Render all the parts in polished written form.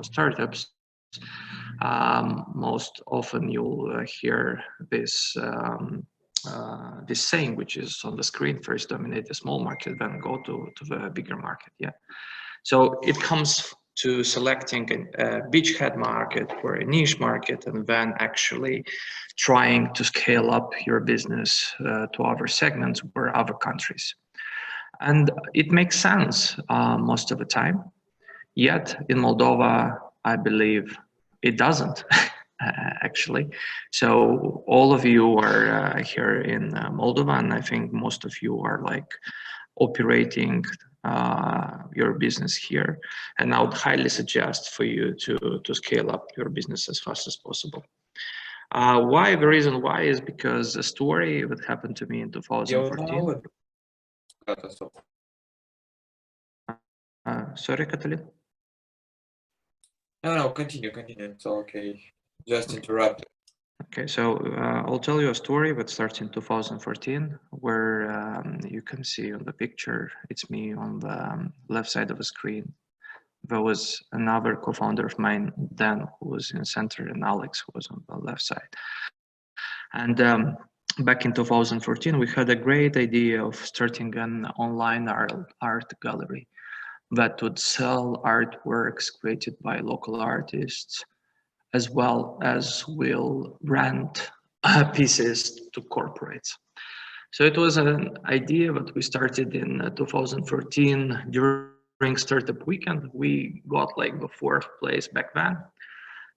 startups, most often you'll hear this this saying, which is on the screen: first dominate the small market, then go to the bigger market. Yeah. So it comes to selecting a beachhead market or a niche market, and then actually trying to scale up your business to other segments or other countries. And it makes sense most of the time. Yet in Moldova, I believe it doesn't. Actually. So all of you are here in Moldova, and I think most of you are like operating your business here. And I would highly suggest for you to scale up your business as fast as possible. Why? The reason why is because a story that happened to me in 2014. Sorry, Catalin? No, continue. It's okay. Just interrupt. Okay, so I'll tell you a story that starts in 2014, where you can see on the picture, it's me on the left side of the screen. There was another co-founder of mine, Dan, who was in the center, and Alex, who was on the left side. And back in 2014, we had a great idea of starting an online art gallery that would sell artworks created by local artists, as well as will rent pieces to corporates. So it was an idea that we started in 2014 during Startup Weekend. We got like the 4th place back then.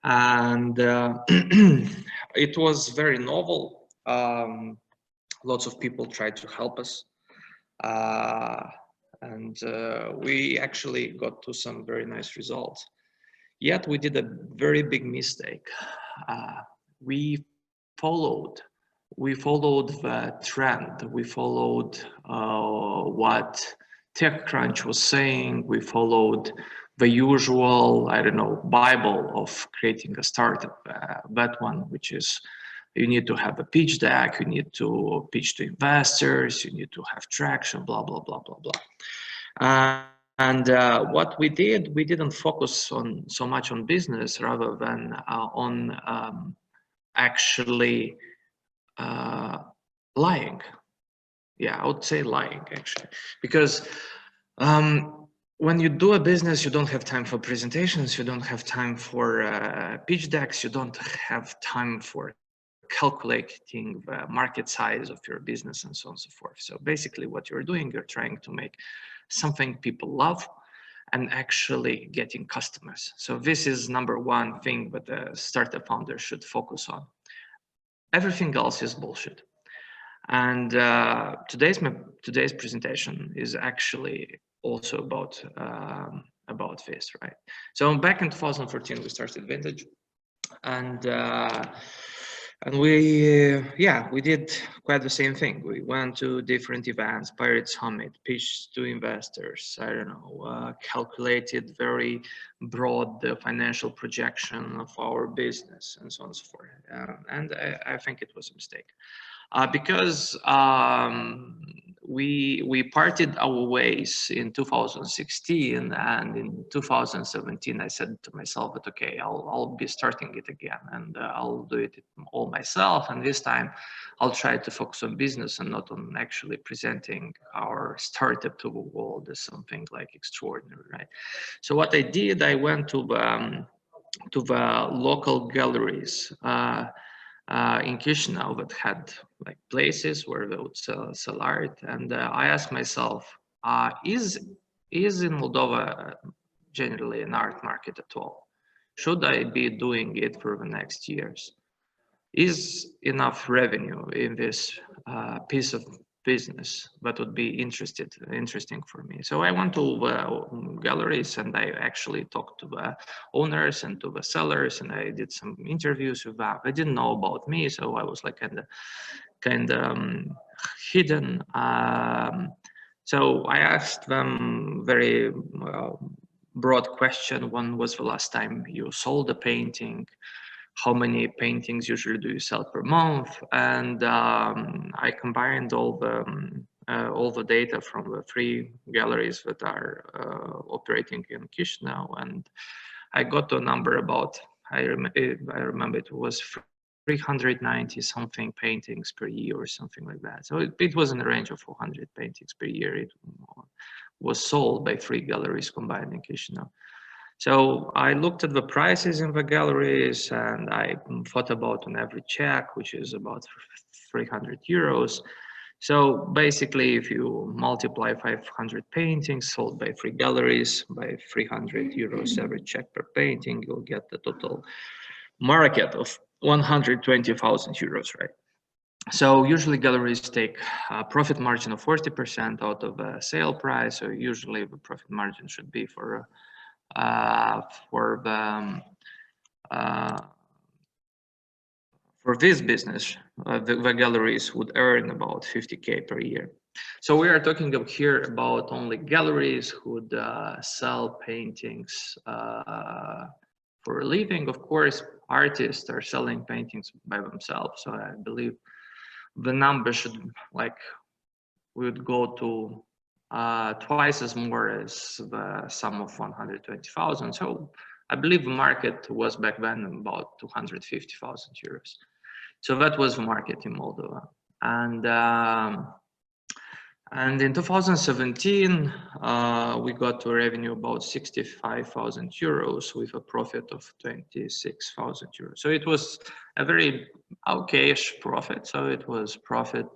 And it was very novel. Lots of people tried to help us. And we actually got to some very nice results. Yet we did a very big mistake. We followed the trend. We followed what TechCrunch was saying. We followed the usual, I don't know, Bible of creating a startup. That one, which is you need to have a pitch deck, you need to pitch to investors, you need to have traction, blah, blah, blah, blah, blah. And what we did, we didn't focus on so much on business rather than on actually lying. Yeah, I would say lying actually, because when you do a business, you don't have time for presentations, you don't have time for pitch decks, you don't have time for calculating the market size of your business and so on and so forth. So basically what you're doing, you're trying to make something people love and actually getting customers. So this is number one thing that a startup founder should focus on. Everything else is bullshit. And today's presentation is actually also about this, right? So back in 2014, we started Vintage, and we did quite the same thing. We went to different events, Pirate Summit, pitched to investors, I don't know, calculated very broad financial projection of our business and so on and so forth. And I think it was a mistake. Because we parted our ways in 2016, and in 2017 I said to myself that okay, I'll be starting it again, and I'll do it all myself, and this time I'll try to focus on business and not on actually presenting our startup to the world as something like extraordinary, right? So what I did, I went to the local galleries in Chisinau that had like places where they would sell art, and I asked myself, is in Moldova generally an art market at all? Should I be doing it for the next years? Is enough revenue in this piece of business that would be interesting for me? So I went to galleries, and I actually talked to the owners and to the sellers, and I did some interviews with them. They didn't know about me, so I was like kind of hidden. So I asked them very broad question. One was the last time you sold a painting? How many paintings usually do you sell per month? And I combined all the data from the 3 galleries that are operating in Chisinau, and I got to a number about, I remember it was 390 something paintings per year or something like that. So it was in the range of 400 paintings per year. It was sold by 3 galleries combined in Chisinau. So I looked at the prices in the galleries and I thought about an average check, which is about 300 euros. So basically, if you multiply 500 paintings sold by 3 galleries by 300 euros average check per painting, you'll get the total market of 120,000 euros, right? So usually galleries take a profit margin of 40% out of the sale price. So usually the profit margin should be for this business, the galleries would earn about 50K per year. So we are talking here about only galleries who would sell paintings for a living. Of course, artists are selling paintings by themselves. So I believe the number should, like, we would go to twice as more as the sum of 120,000. So I believe the market was back then about 250,000 euros. So that was the market in Moldova. And in 2017, we got to a revenue about 65,000 euros with a profit of 26,000 euros. So it was a very okay-ish profit. So it was profit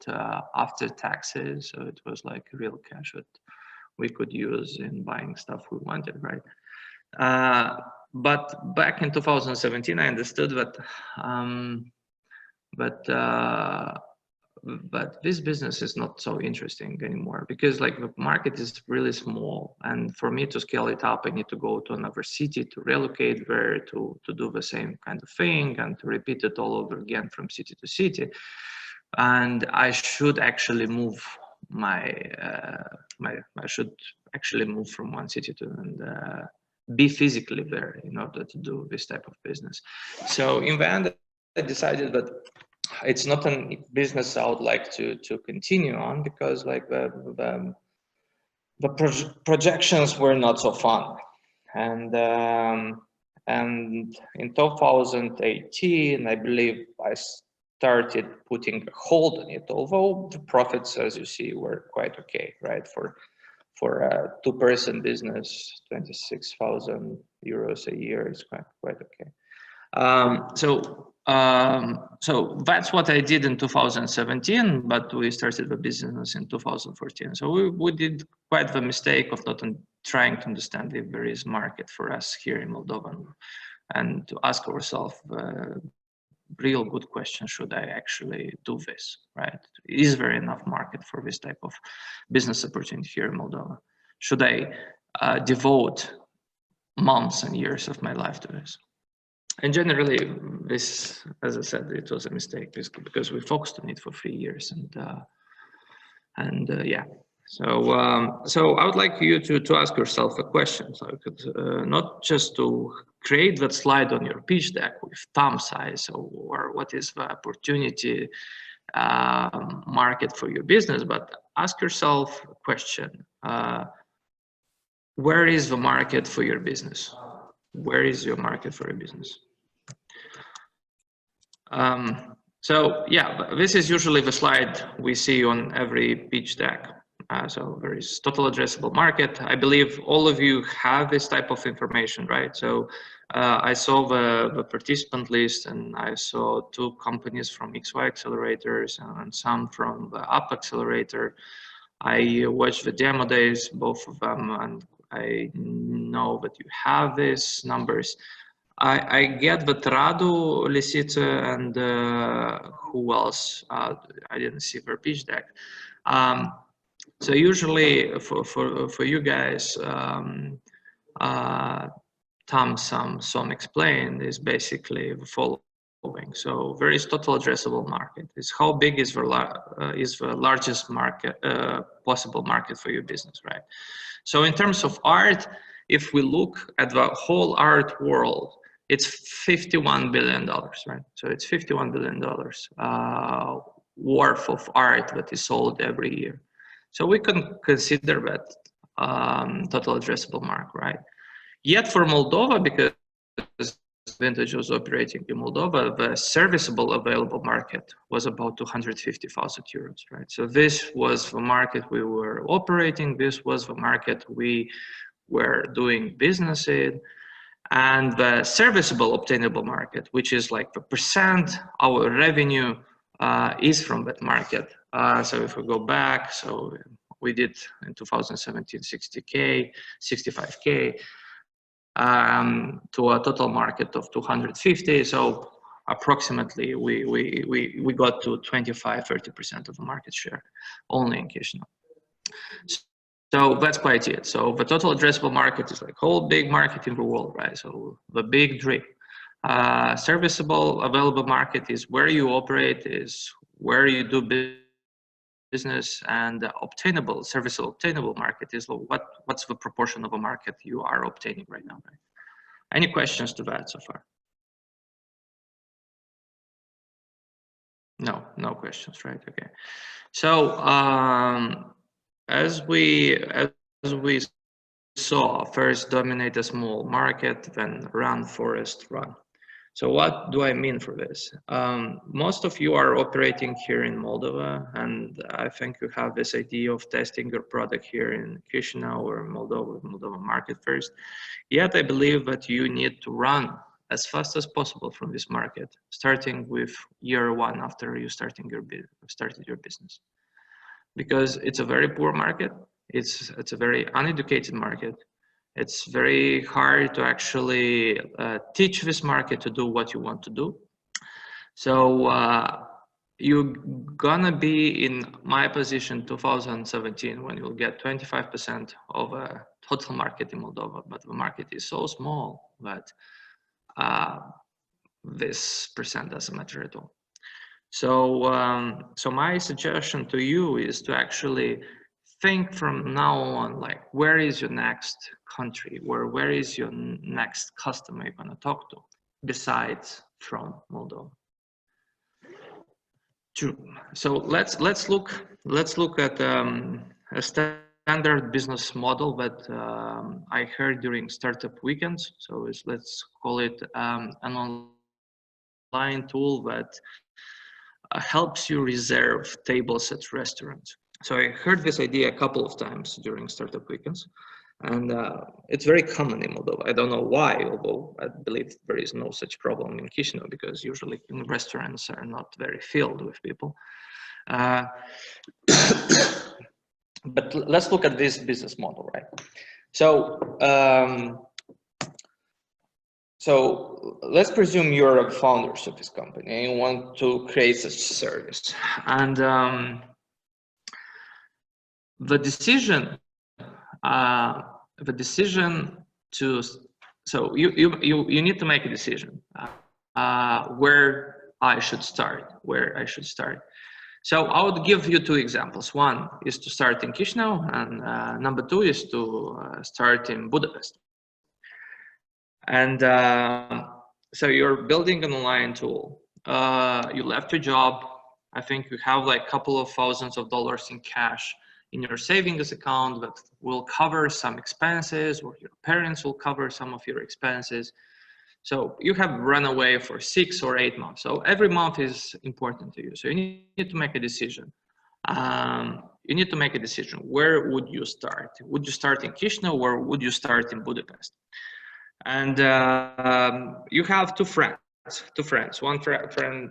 after taxes. So it was like real cash that we could use in buying stuff we wanted, right? But back in 2017, I understood that but this business is not so interesting anymore, because like the market is really small, and for me to scale it up, I need to go to another city, to relocate there, to do the same kind of thing and to repeat it all over again from city to city. And I should actually move I should actually move from one city to and be physically there in order to do this type of business. So in the end, I decided that it's not a business I would like to continue on, because like the projections were not so fun. And in 2018, I believe I started putting a hold on it, although the profits, as you see, were quite okay, right? For a two-person business, 26,000 euros a year is quite okay. So that's what I did in 2017, but we started the business in 2014. So we did quite the mistake of not trying to understand if there is market for us here in Moldova, and to ask ourselves real good question: should I actually do this, right? Is there enough market for this type of business opportunity here in Moldova? Should I devote months and years of my life to this? And generally, this, as I said, it was a mistake because we focused on it for 3 years, and yeah. So I would like you to ask yourself a question. So not just to create that slide on your pitch deck with thumb size or what is the opportunity market for your business, but ask yourself a question: where is the market for your business? Where is your market for your business? So yeah, this is usually the slide we see on every pitch deck. So there is total addressable market. I believe all of you have this type of information, right? So I saw the participant list, and I saw 2 companies from XY accelerators and some from the UP accelerator. I watched the demo days, both of them, and I know that you have these numbers. I get that Radu, Lisica, and who else? I didn't see their pitch deck. So usually for you guys, TAM, SOM explained is basically the following. So there is total addressable market. It's how big is the largest market, possible market for your business, right? So in terms of art, if we look at the whole art world, it's $51 billion, right? So it's $51 billion worth of art that is sold every year. So we can consider that total addressable market, right? Yet for Moldova, because vintage was operating in Moldova, the serviceable available market was about 250,000 euros, right? So this was the market we were operating. This was the market we were doing business in. And the serviceable obtainable market, which is like the percent our revenue is from that market. So if we go back, so we did in 2017 60K, 65K, to a total market of 250. So approximately we got to 25-30% of the market share only in Chisinau. So that's quite it. So the total addressable market is like whole big market in the world, right? So the big dream. Serviceable available market is where you operate, is where you do business, and obtainable, serviceable obtainable market is what's the proportion of a market you are obtaining right now, right? Any questions to that so far? No questions, right? Okay. So as we saw, first dominate a small market, then run, forest, run. So what do I mean for this? Most of you are operating here in Moldova, and I think you have this idea of testing your product here in Chisinau or Moldova market first. Yet I believe that you need to run as fast as possible from this market, starting with year one after you started your business. Because it's a very poor market, it's a very uneducated market. It's very hard to actually teach this market to do what you want to do. So you're gonna be in my position 2017 when you'll get 25% of a total market in Moldova, but the market is so small that this percent doesn't matter at all. So, so my suggestion to you is to actually think from now on, like, where is your next country, where is your next customer you're gonna talk to, besides from Moldova. True. So let's look at a standard business model that I heard during startup weekends. So let's call it an online tool that helps you reserve tables at restaurants. So I heard this idea a couple of times during startup weekends, and it's very common in Moldova. I don't know why, although I believe there is no such problem in Chisinau, because usually restaurants are not very filled with people. But let's look at this business model, right? So, so let's presume you're the founders of this company and you want to create such a service. And the decision to, so you need to make a decision where I should start. So I would give you two examples. One is to start in Chisinau, and number two is to start in Budapest. And so you're building an online tool. You left your job. I think you have like a couple of thousands of dollars in cash in your savings account that will cover some expenses, or your parents will cover some of your expenses. So you have run away for 6 or 8 months. So every month is important to you. So you need to make a decision. You need to make a decision. Where would you start? Would you start in Chisinau, or would you start in Budapest? And you have two friends. One friend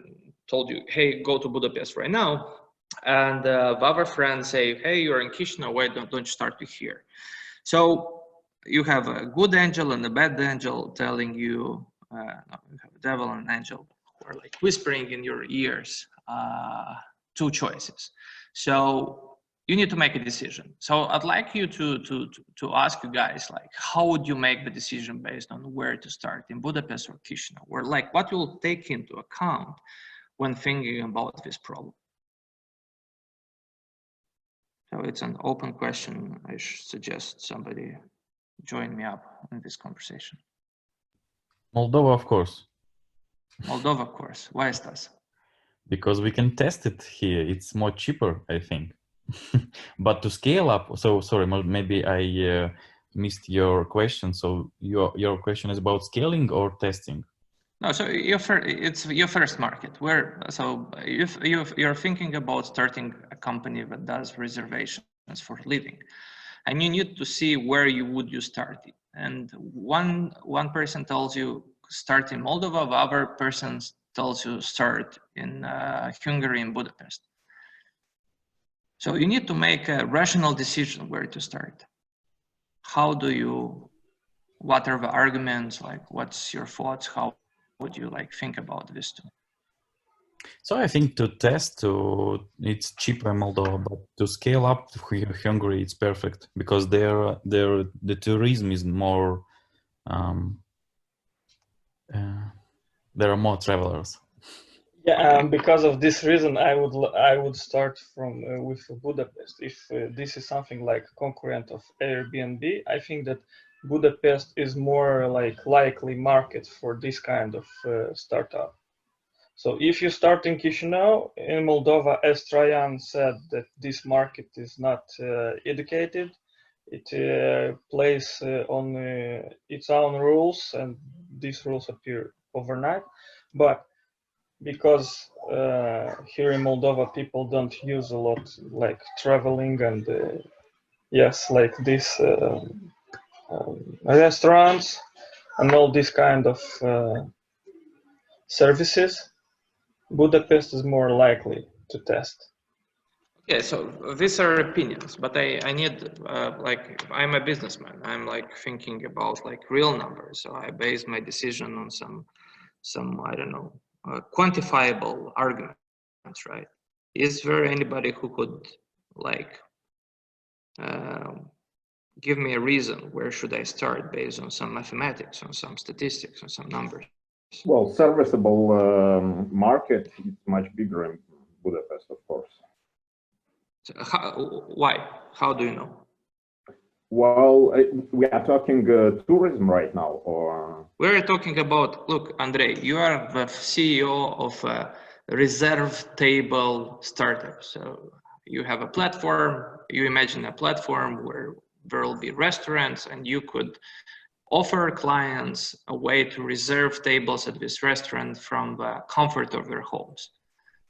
told you, hey, go to Budapest right now. And the other friend say, hey, you're in Chisinau, why don't you start with here? So you have a good angel and a bad angel telling you, no, you have a devil and an angel who are like whispering in your ears, two choices. So you need to make a decision. So I'd like you to ask you guys, like, how would you make the decision based on where to start, in Budapest or Chisinau? Or like, what you'll take into account when thinking about this problem? So it's an open question. I suggest somebody join me up in this conversation. Moldova, of course. Moldova, of course. Why is that? Because we can test it here. It's more cheaper, I think. But to scale up, so sorry, maybe I missed your question. So your question is about scaling or testing? No, so it's your first market. So if you're thinking about starting a company that does reservations for living, and you need to see where you start it. And one person tells you start in Moldova, the other person tells you start in Hungary, in Budapest. So you need to make a rational decision where to start. What are the arguments? Like, what's your thoughts? How would you think about this too? So I think to test, it's cheaper in Moldova, but to scale up to Hungary, it's perfect because the tourism is more. There are more travelers. Yeah, because of this reason, I would start from with Budapest. If this is something like concurrent of Airbnb, I think that Budapest is more likely market for this kind of startup. So if you start in Chisinau, in Moldova, as Traian said, that this market is not educated, it plays on its own rules, and these rules appear overnight. But because here in Moldova, people don't use a lot traveling and yes, this restaurants and all this kind of services, Budapest is more likely to test. Okay, so these are opinions, but I need I'm a businessman. I'm thinking about real numbers. So I base my decision on some I don't know, quantifiable arguments, right? Is there anybody who could give me a reason where should I start based on some mathematics, on some statistics, on some numbers? Well, serviceable market is much bigger in Budapest, of course. So why? How do you know? Well, we are talking tourism right now, or? We're talking about, look, Andrei, you are the CEO of a reserve table startup. So you have a platform, you imagine a platform where there will be restaurants and you could offer clients a way to reserve tables at this restaurant from the comfort of their homes.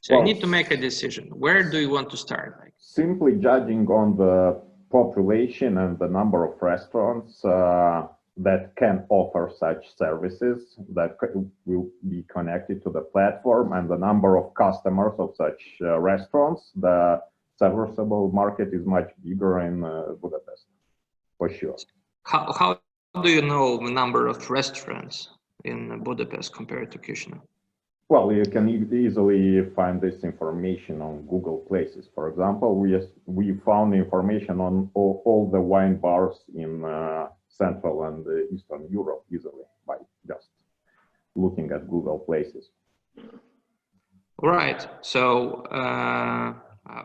So you need to make a decision. Where do you want to start? Simply judging on the population and the number of restaurants that can offer such services that will be connected to the platform and the number of customers of such restaurants, the serviceable market is much bigger in Budapest, for sure. How do you know the number of restaurants in Budapest compared to Chisinau? Well, you can easily find this information on Google Places. For example, we found information on all the wine bars in Central and Eastern Europe easily by just looking at Google Places. Right. So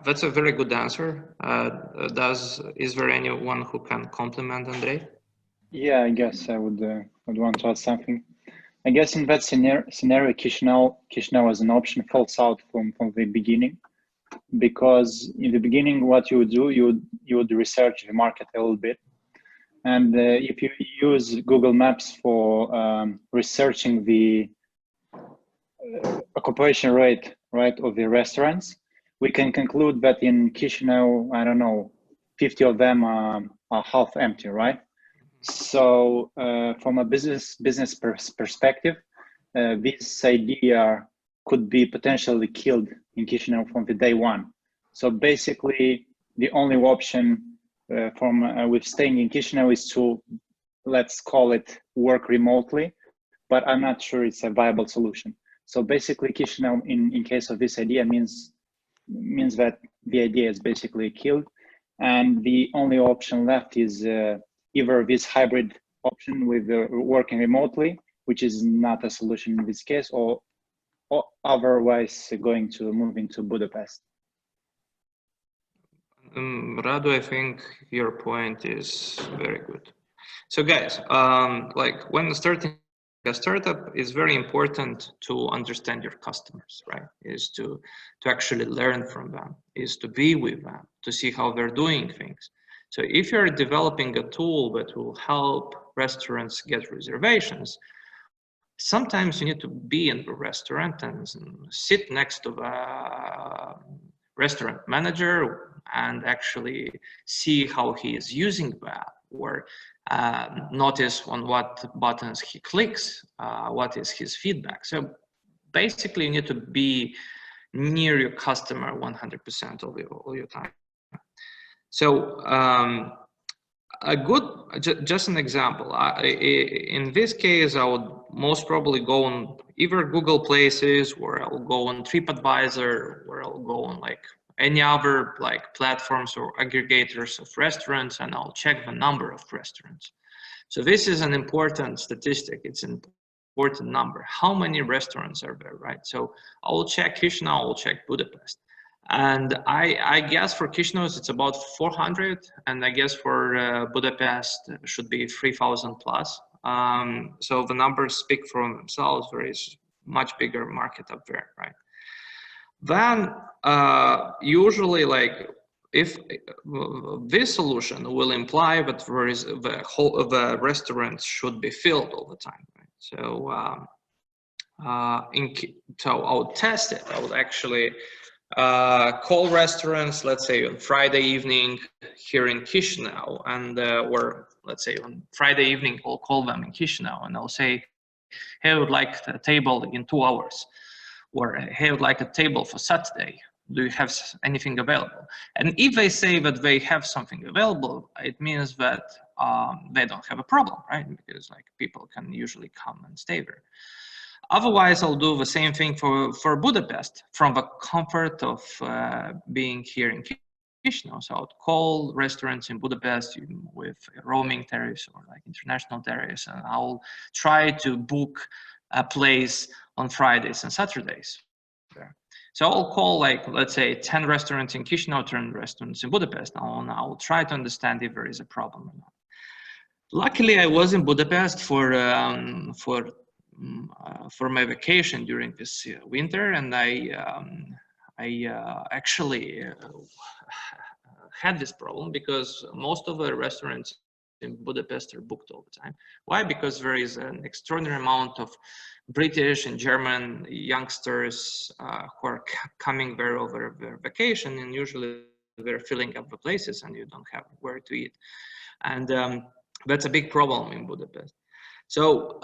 that's a very good answer. Is there anyone who can complement Andrei? Yeah, I guess I would want to add something. I guess in that scenario, Chisinau as an option falls out from the beginning, because in the beginning, what you would do, you would research the market a little bit, and if you use Google Maps for researching the occupation rate, right, of the restaurants, we can conclude that in Chisinau, I don't know, 50 of them are half empty, right? So from a business perspective, this idea could be potentially killed in Chisinau from the day one. So basically, the only option with staying in Chisinau is to, let's call it, work remotely, but I'm not sure it's a viable solution. So basically, Chisinau, in case of this idea, means that the idea is basically killed, and the only option left is either this hybrid option with working remotely, which is not a solution in this case, or otherwise moving to Budapest. Radu, I think your point is very good. So guys, when starting a startup, it's very important to understand your customers, right? Is to actually learn from them, is to be with them, to see how they're doing things. So if you're developing a tool that will help restaurants get reservations, sometimes you need to be in the restaurant and sit next to the restaurant manager and actually see how he is using the app, or notice on what buttons he clicks, what is his feedback. So basically you need to be near your customer 100% of your time. So just an example, in this case, I would most probably go on either Google Places, or I'll go on TripAdvisor, or I'll go on like any other like platforms or aggregators of restaurants, and I'll check the number of restaurants. So this is an important statistic. It's an important number. How many restaurants are there, right? So I will check Chisinau, I will check Budapest. And I guess for Chisinau it's about 400, and I guess for Budapest it should be 3,000 plus. So the numbers speak for themselves. There is much bigger market up there, right? Then usually, like, if this solution will imply that there is the restaurants should be filled all the time, right? So so I would test it. I would actually call restaurants, let's say on Friday evening here in Chisinau, and or let's say on Friday evening I'll call them in Chisinau and I'll say, hey, I would like a table in 2 hours, or hey, I would like a table for Saturday. Do you have anything available? And if they say that they have something available, it means that they don't have a problem, right? Because like people can usually come and stay there. Otherwise, I'll do the same thing for Budapest from the comfort of being here in Chisinau. So I'll call restaurants in Budapest with roaming tariffs or like international tariffs, and I'll try to book a place on Fridays and Saturdays there. So I'll call, like, let's say 10 restaurants in Chisinau, 10 restaurants in Budapest. Now I'll try to understand if there is a problem or not. Luckily, I was in Budapest for my vacation during this winter, and I actually had this problem because most of the restaurants in Budapest are booked all the time. Why? Because there is an extraordinary amount of British and German youngsters who are coming there over their vacation, and usually they're filling up the places and you don't have where to eat. And that's a big problem in Budapest. So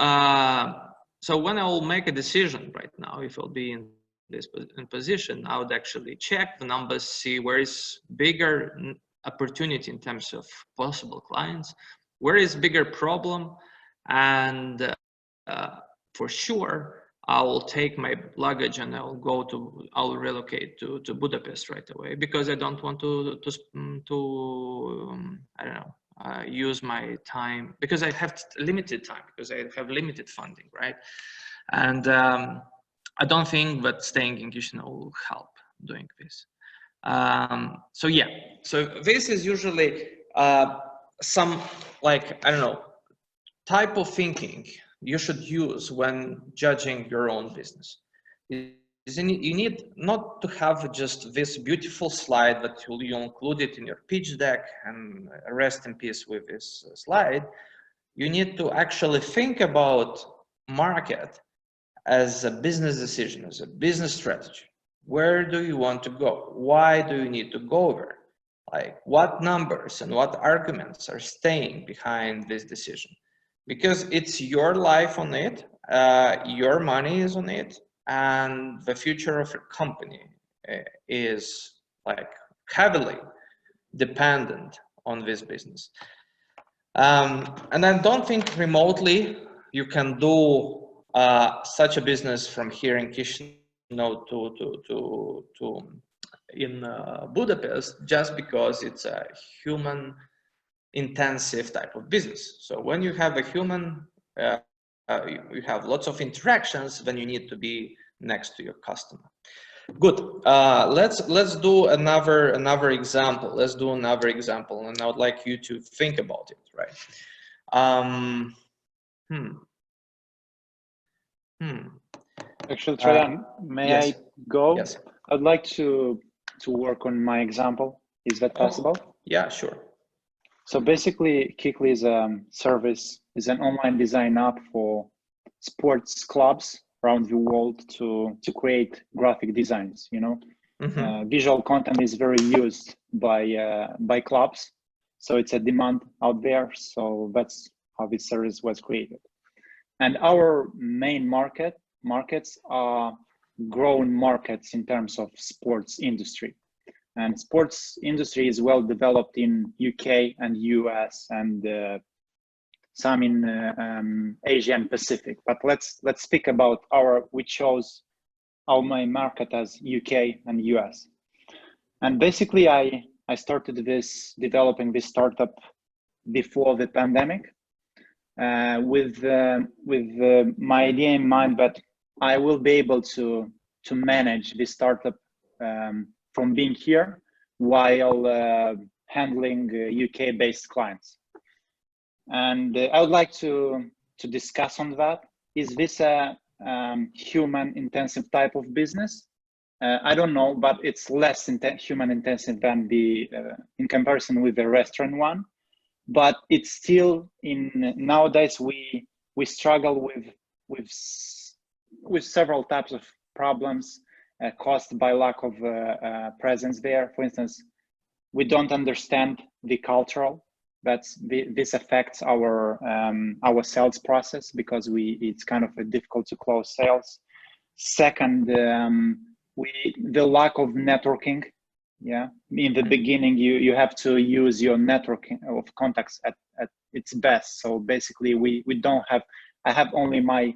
so when I will make a decision right now, if I'll be in this position, I would actually check the numbers, see where is bigger opportunity in terms of possible clients, where is bigger problem, and for sure, I will take my luggage and I'll relocate to Budapest right away, because I don't want to I don't know, use my time, because I have limited time, because I have limited funding, right? And I don't think that staying in Chisinau will help doing this. So yeah, so this is usually some, like, I don't know, type of thinking you should use when judging your own business. You need not to have just this beautiful slide that you include it in your pitch deck and rest in peace with this slide. You need to actually think about market as a business decision, as a business strategy. Where do you want to go? Why do you need to go there? Like, what numbers and what arguments are staying behind this decision? Because it's your life on it, your money is on it, and the future of your company is like heavily dependent on this business. And I don't think remotely you can do such a business from here in Chisinau to in Budapest, just because it's a human intensive type of business. So when you have a human, you have lots of interactions, then you need to be next to your customer. Good. Let's do another example. Let's do another example, and I would like you to think about it, right? Actually, Traian, may yes. I go? Yes. I'd like to work on my example. Is that possible? Yeah, sure. So basically, Tekwill is a service, is an online design app for sports clubs around the world to create graphic designs. You know, visual content is very used by clubs, so it's a demand out there. So that's how this service was created. And our main markets are growing markets in terms of sports industry. And sports industry is well developed in UK and US and some in Asia and Pacific. But let's speak about we chose our main market as UK and US. And basically, I started developing this startup before the pandemic, with my idea in mind that I will be able to manage this startup from being here while handling UK-based clients. And I would like to discuss on that. Is this a human-intensive type of business? I don't know, but it's less human-intensive than in comparison with the restaurant one. But it's still nowadays we struggle with several types of problems caused by lack of presence there. For instance, we don't understand the cultural. This affects our sales process because it's kind of difficult to close sales. Second, the lack of networking. Yeah, in the beginning, you have to use your network of contacts at its best. So basically, we don't have. I have only my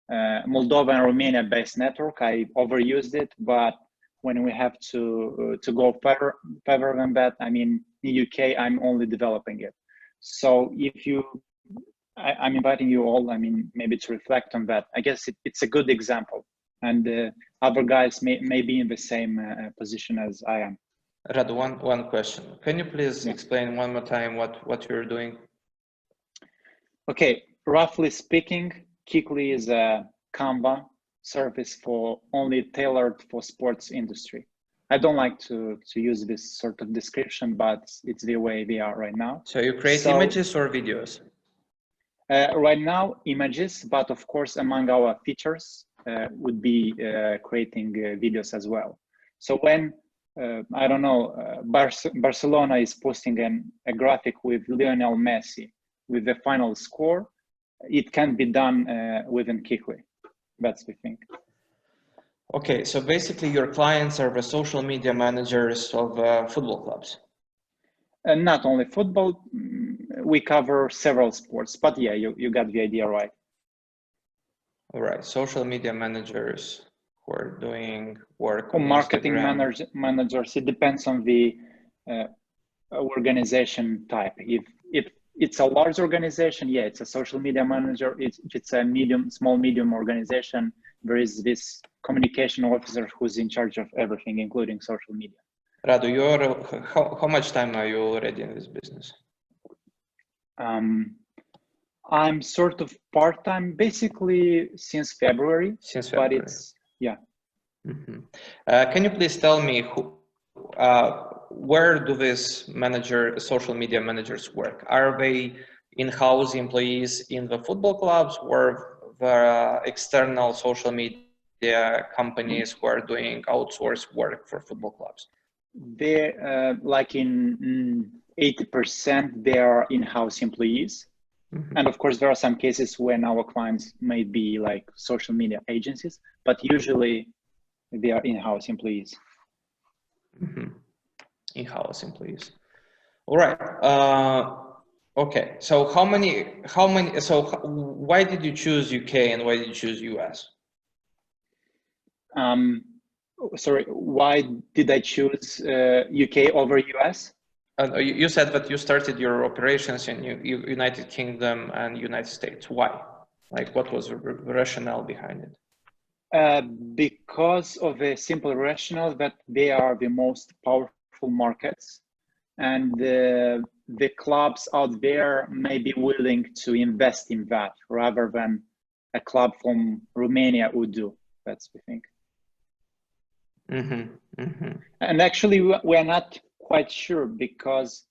Moldova and Romania based network. I overused it, but when we have to go further than that, I mean, in UK, I'm only developing it. So I'm inviting you all. I mean, maybe to reflect on that. I guess it's a good example, and other guys may be in the same position as I am. Radu, one question. Can you please explain one more time what you're doing? Okay, roughly speaking, Tekwill is a Canva service only tailored for sports industry. I don't like to use this sort of description, but it's the way we are right now. So you create images or videos? Right now, images, but of course, among our features would be creating videos as well. So when I don't know, Barcelona is posting a graphic with Lionel Messi with the final score, it can be done within Tekwill. That's the thing. Okay, so basically your clients are the social media managers of football clubs. And not only football, we cover several sports, but yeah, you got the idea right. All right, social media managers who are doing work on marketing Instagram. managers. It depends on the organization type. If it's a large organization, yeah, it's a social media manager. If it's a small medium organization, there is this communication officer who's in charge of everything, including social media. Radu, how much time are you already in this business? I'm sort of part-time, basically since February. Since February. But it's, yeah. Mm-hmm. Can you please tell me where do these social media managers work? Are they in-house employees in the football clubs or the external social media companies who are doing outsourced work for football clubs? They're like in 80%, they are in-house employees. Mm-hmm. And of course, there are some cases when our clients may be like social media agencies, but usually they are in-house employees. Mm-hmm. In-house employees. All right. Okay. So so why did you choose UK and why did you choose US? Sorry, why did I choose UK over US? You said that you started your operations in United Kingdom and United States. Why? Like, what was the rationale behind it? Because of a simple rationale that they are the most powerful markets, and the clubs out there may be willing to invest in that rather than a club from Romania would do. That's the thing. Mm-hmm. Mm-hmm. And actually, we're not quite sure because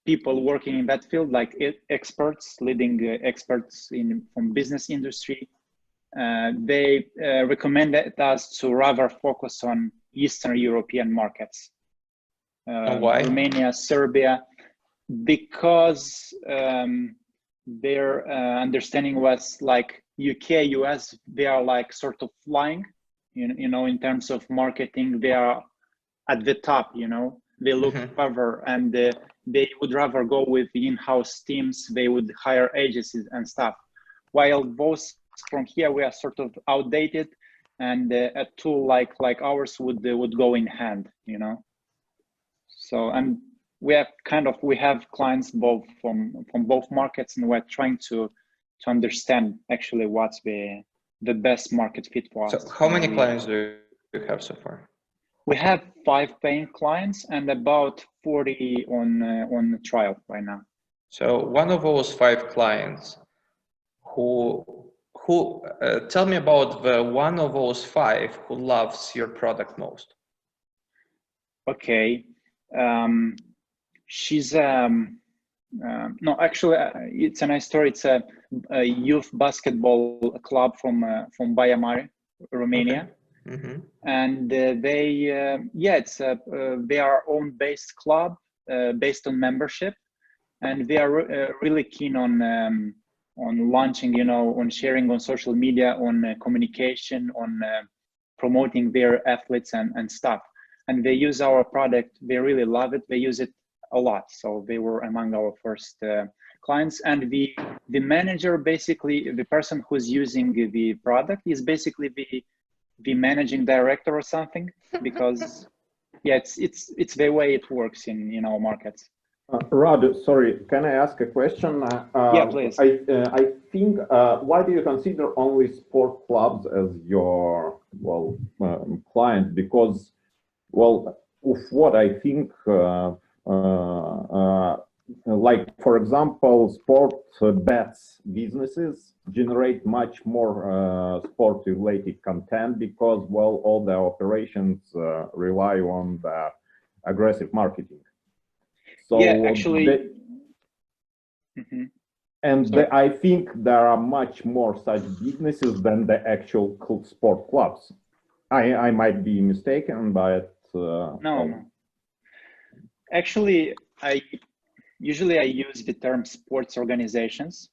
people working in that field, like experts, leading experts from business industry. They recommended us to rather focus on Eastern European markets. Why? Romania, Serbia, because their understanding was like UK, US, they are like sort of flying, you know, in terms of marketing, they are at the top, you know, they look further, and they would rather go with in-house teams, they would hire agencies and stuff. While those from here, we are sort of outdated, and a tool like ours would go in hand, you know. So, and we have clients both from both markets, and we're trying to understand actually what's the best market fit for us. So how many clients do you have so far? We have 5 paying clients and about 40 on trial right now. So one of those 5 clients, who tell me about the one of those 5 who loves your product most. Okay, she's no, actually, it's a nice story. It's a youth basketball club from Baia Mare, Romania. Okay. And they are own-based club based on membership, and they are really keen on launching, you know, on sharing on social media, on communication, on promoting their athletes and stuff. And they use our product. They really love it. They use it a lot. So they were among our first clients. And the manager, basically, the person who's using the product is basically the managing director or something, because yeah, it's the way it works in our markets. Radu, sorry, can I ask a question? Yeah, please. I think, why do you consider only sport clubs as your, well, client? Because, well, of what I think, like, for example, sport bets businesses generate much more sport-related content because, well, all the operations rely on the aggressive marketing. So yeah, actually, I think there are much more such businesses than the actual sport clubs. I might be mistaken, but no. Actually, usually I use the term sports organizations,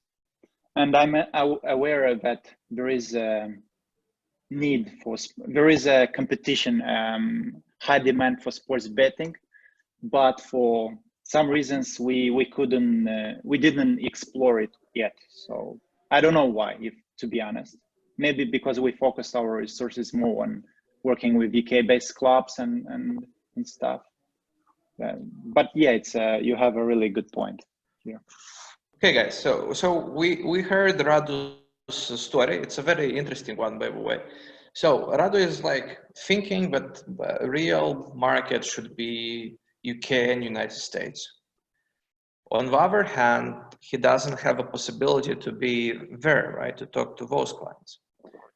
and I'm aware that there is a need for, there is a competition, high demand for sports betting, but for some reasons we didn't explore it yet. So I don't know why, to be honest. Maybe because we focused our resources more on working with UK-based clubs and stuff. But yeah, it's you have a really good point here. Okay, guys. So we heard Radu's story. It's a very interesting one, by the way. So Radu is like thinking that the real market should be UK and United States. On the other hand, he doesn't have a possibility to be there, right, to talk to those clients.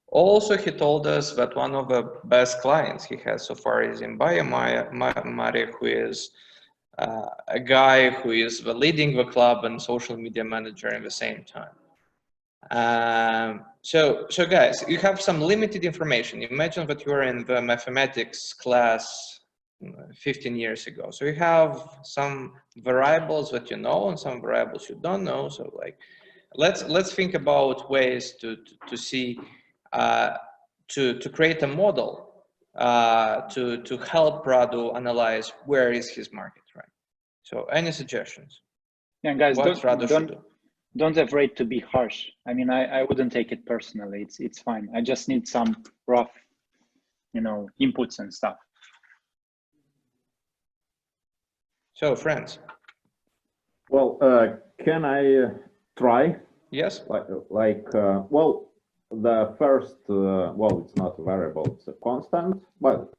Also, he told us that one of the best clients he has so far is in Baia Mare, who is a guy who is leading the club and social media manager at the same time. So guys, you have some limited information. Imagine that you are in the mathematics class 15 years ago. So you have some variables that you know and some variables you don't know. So like, let's think about ways to see, to create a model to help Radu analyze where is his market, right? So any suggestions? Yeah, guys, don't afraid to be harsh. I mean, I wouldn't take it personally. It's fine. I just need some rough, you know, inputs and stuff. So, friends. Well, can I try? Yes. Well, the first, well, it's not a variable, it's a constant, but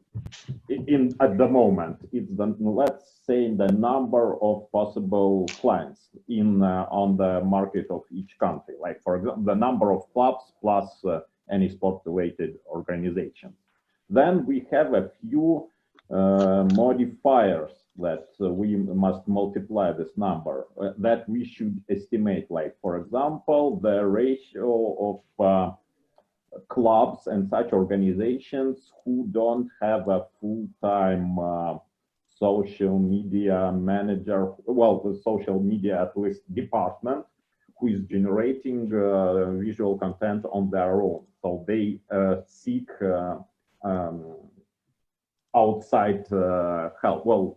at the moment, it's the, let's say, the number of possible clients on the market of each country. Like, for example, the number of clubs plus any sport-related organization. Then we have a few modifiers that we must multiply this number, that we should estimate, like, for example, the ratio of clubs and such organizations who don't have a full-time social media manager, well, the social media at least department, who is generating visual content on their own. So they seek outside help, well,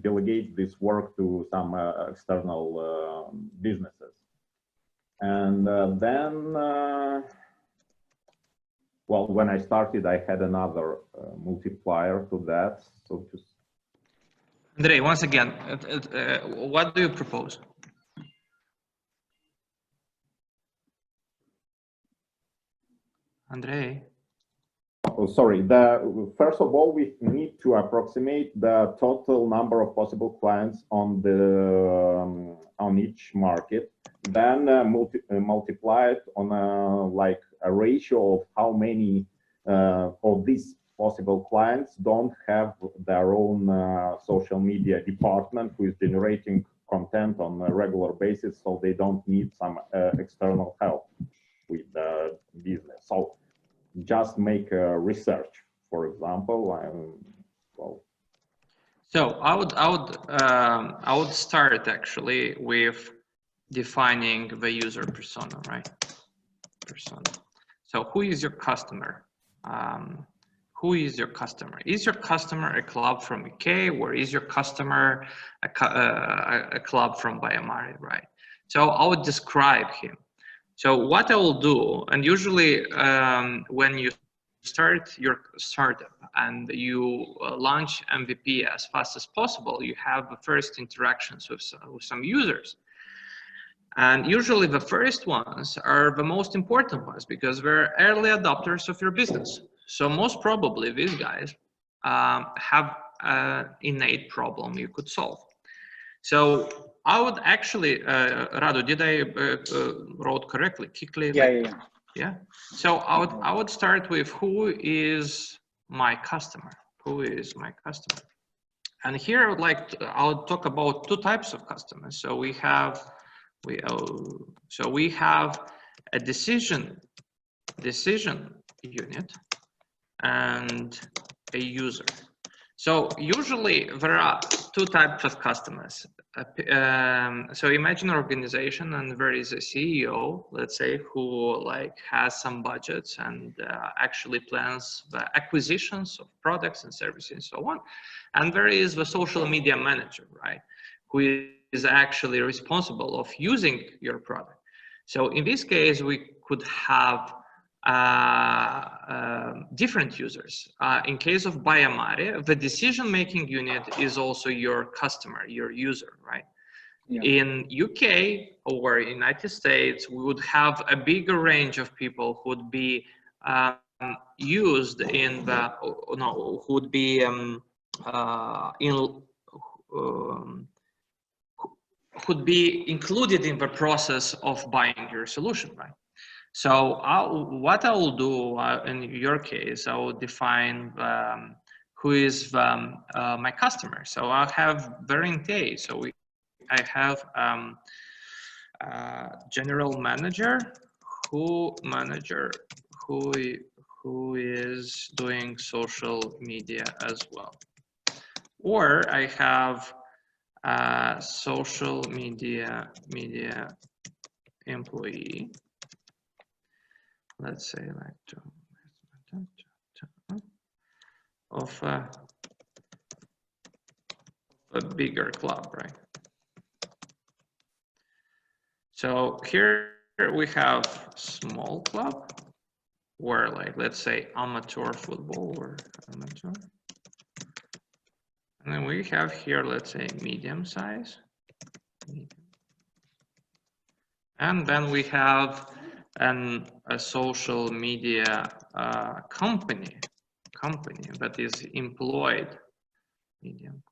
delegate this work to some external businesses. And then, well, when I started, I had another multiplier to that. So just Andrei, once again, what do you propose? Andrei? Oh, sorry. First of all, we need to approximate the total number of possible clients on the on each market. Then multiply it on like a ratio of how many of these possible clients don't have their own social media department who is generating content on a regular basis, so they don't need some external help with the business. So just make a research, for example. Well, so I would start actually with defining the user persona, right? Persona. So who is your customer? Who is your customer? Is your customer a club from UK, or is your customer a club from Bayamari, right? So I would describe him. So what I will do, and usually when you start your startup and you launch MVP as fast as possible, you have the first interactions with some users. And usually the first ones are the most important ones because they're early adopters of your business. So most probably these guys have an innate problem you could solve. So I would actually, Radu, did I wrote correctly? Yeah. So I would start with who is my customer? Who is my customer? And here I would like to, I would talk about two types of customers. So we have a decision unit and a user. So usually there are two types of customers. So imagine an organization and there is a CEO, let's say, who like has some budgets and actually plans the acquisitions of products and services and so on. And there is the social media manager, right? Who is actually responsible of using your product. So in this case, we could have different users. In case of Bayamari, the decision-making unit is also your customer, your user, right? Yeah. In UK or United States, we would have a bigger range of people who would be used in the, no, who would be could be included in the process of buying your solution, right? So what I will do in your case, I will define who is my customer. So I'll have variant. So I have general manager who is doing social media as well, or I have social media employee. Let's say like of a bigger club, right? So here we have small club, or like, let's say amateur football or amateur. And then we have here, let's say medium size. And then we have a social media company that is employed, medium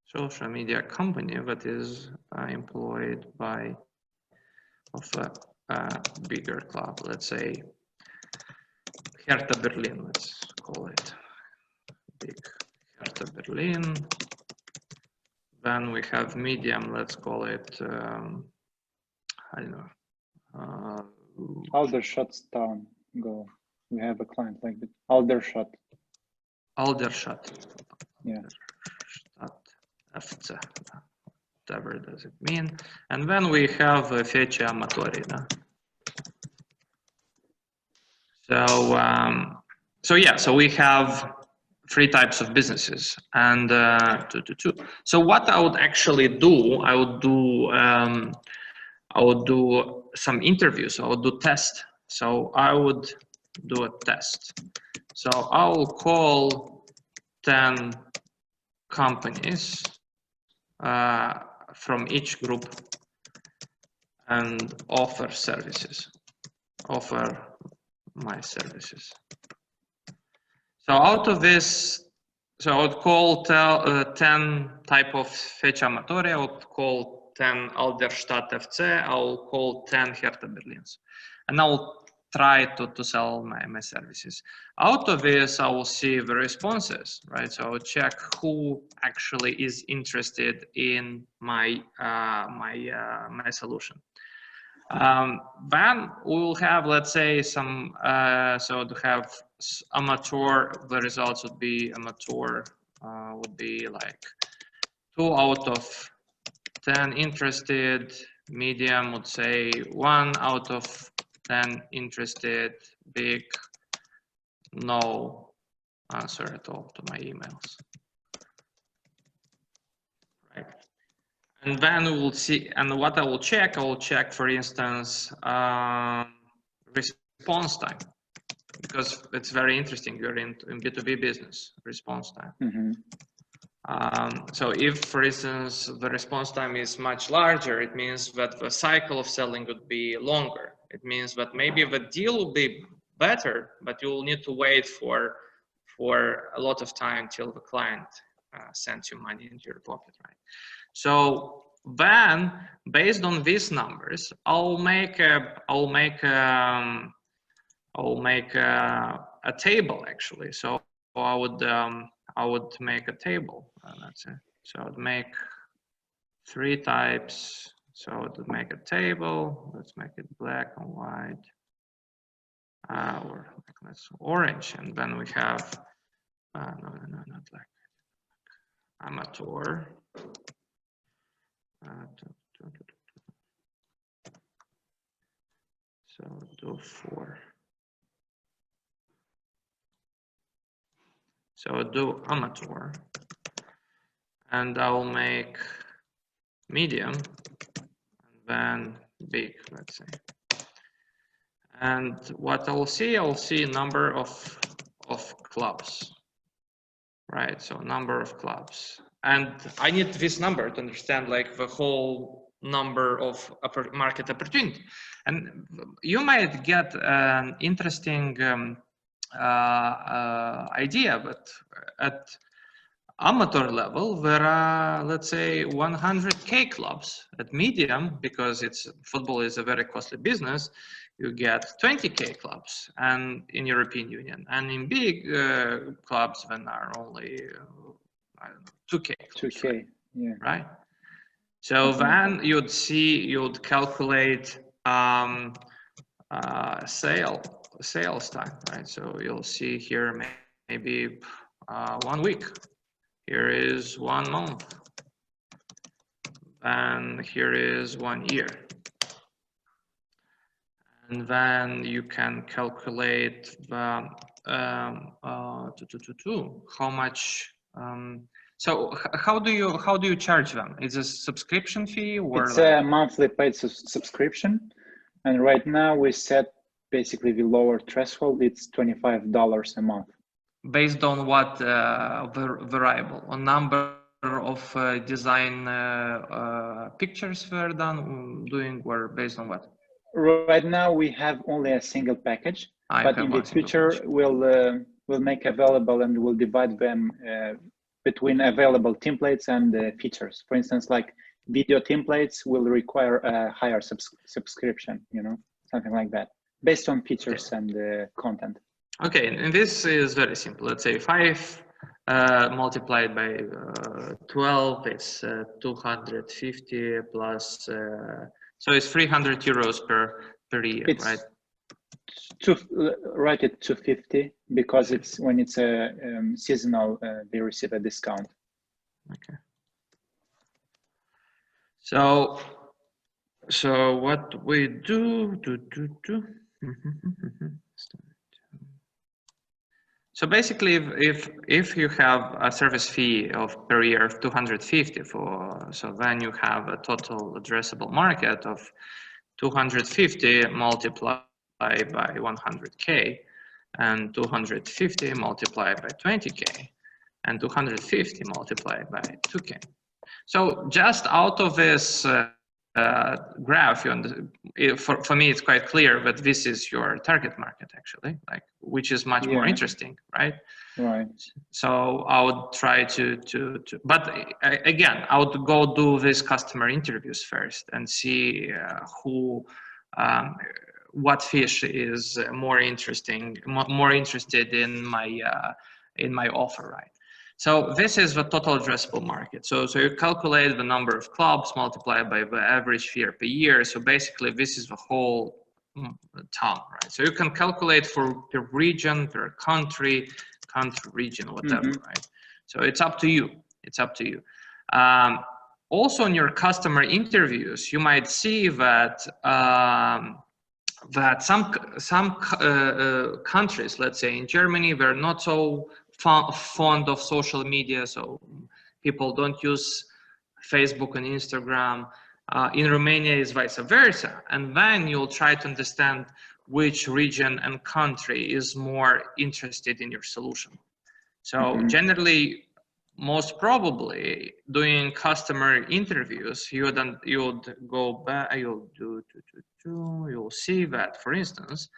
social media company that is employed by a bigger club. Let's say we Hertha Berlin, let's call it big Hertha Berlin. Then we have medium, let's call it, I don't know. Aldershot town. Go. We have a client like that. Aldershot. Aldershot. Yeah. FC. Whatever does it mean. And then we have Fece Amatori. So we have 3 types of businesses, and so what I would actually do, I would do some interviews. I would do tests. So I would do a test. So I will call 10 companies from each group and offer my services. So out of this, so I would call 10 type of Fece Amatori, I would call 10 Alderstadt FC, I will call 10 Hertha Berlins. And I will try to sell my services. Out of this, I will see the responses, right? So I will check who actually is interested in my my solution. Then we will have, let's say, some, so to have amateur, the results would be amateur, would be like 2 out of 10 interested, medium would say 1 out of 10 interested, big, no answer at all to my emails. Right. And then we will see, and what I will check, for instance, response time, because it's very interesting. You're in B2B business, response time. Mm-hmm. So if, for instance, the response time is much larger, it means that the cycle of selling would be longer. It means that maybe the deal will be better, but you will need to wait for a lot of time till the client sends you money into your pocket, right? So then, based on these numbers, I'll make a table actually. So I would make a table. That's it. So I'd make 3 types. So I would make a table. Let's make it black and white, or let's orange. And then we have no, not black. Amateur. So do 4. So do amateur, and I'll make medium, and then big, let's say. And what I'll see number of clubs, right? So number of clubs, and I need this number to understand like the whole number of market opportunity. And you might get an interesting idea, but at amateur level, there are, let's say, 100K clubs. At medium, because football is a very costly business, you get 20K clubs, and in European Union, and in big clubs, then are only I don't know, 2K. Clubs, 2K, right? yeah. Right. So then you'd calculate sales time, right? So you'll see here maybe 1 week. Here is 1 month, and here is 1 year. And then you can calculate the how much. So how do you charge them? Is it a subscription fee or? It's a monthly paid subscription, and right now we set basically the lower threshold. It's $25 a month. Based on what variable? On number of design pictures we're doing, or based on what? Right now we have only a single package, but in the future we'll make available, and we'll divide them between available templates and features. For instance, like video templates will require a higher subscription, you know, something like that, based on features and content. Okay, and this is very simple. Let's say 5 multiplied by 12, it's 250 plus, so it's 300 euros per year, It's right? Write it 250 because it's when it's a seasonal, they receive a discount. Okay. So what we do. So basically, if you have a service fee of per year of 250 so then you have a total addressable market of 250 multiplied by 100K, and 250 multiplied by 20K, and 250 multiplied by 2K. So just out of this graph, for me, it's quite clear that this is your target market, actually, like, which is much more interesting, right? Right. So I would try but again, I would go do these customer interviews first and see what fish is more interested in my offer, right? So this is the total addressable market. So you calculate the number of clubs multiplied by the average fee per year. So basically, this is the whole TAM, right? So you can calculate for per region, per country, region, whatever, right? So it's up to you. It's up to you. Also, in your customer interviews, you might see that some countries, let's say in Germany, they're not so fond of social media, so people don't use Facebook and Instagram. In Romania is vice versa, and then you'll try to understand which region and country is more interested in your solution. So generally, most probably, doing customer interviews, you'll go back, you'll see that, for instance,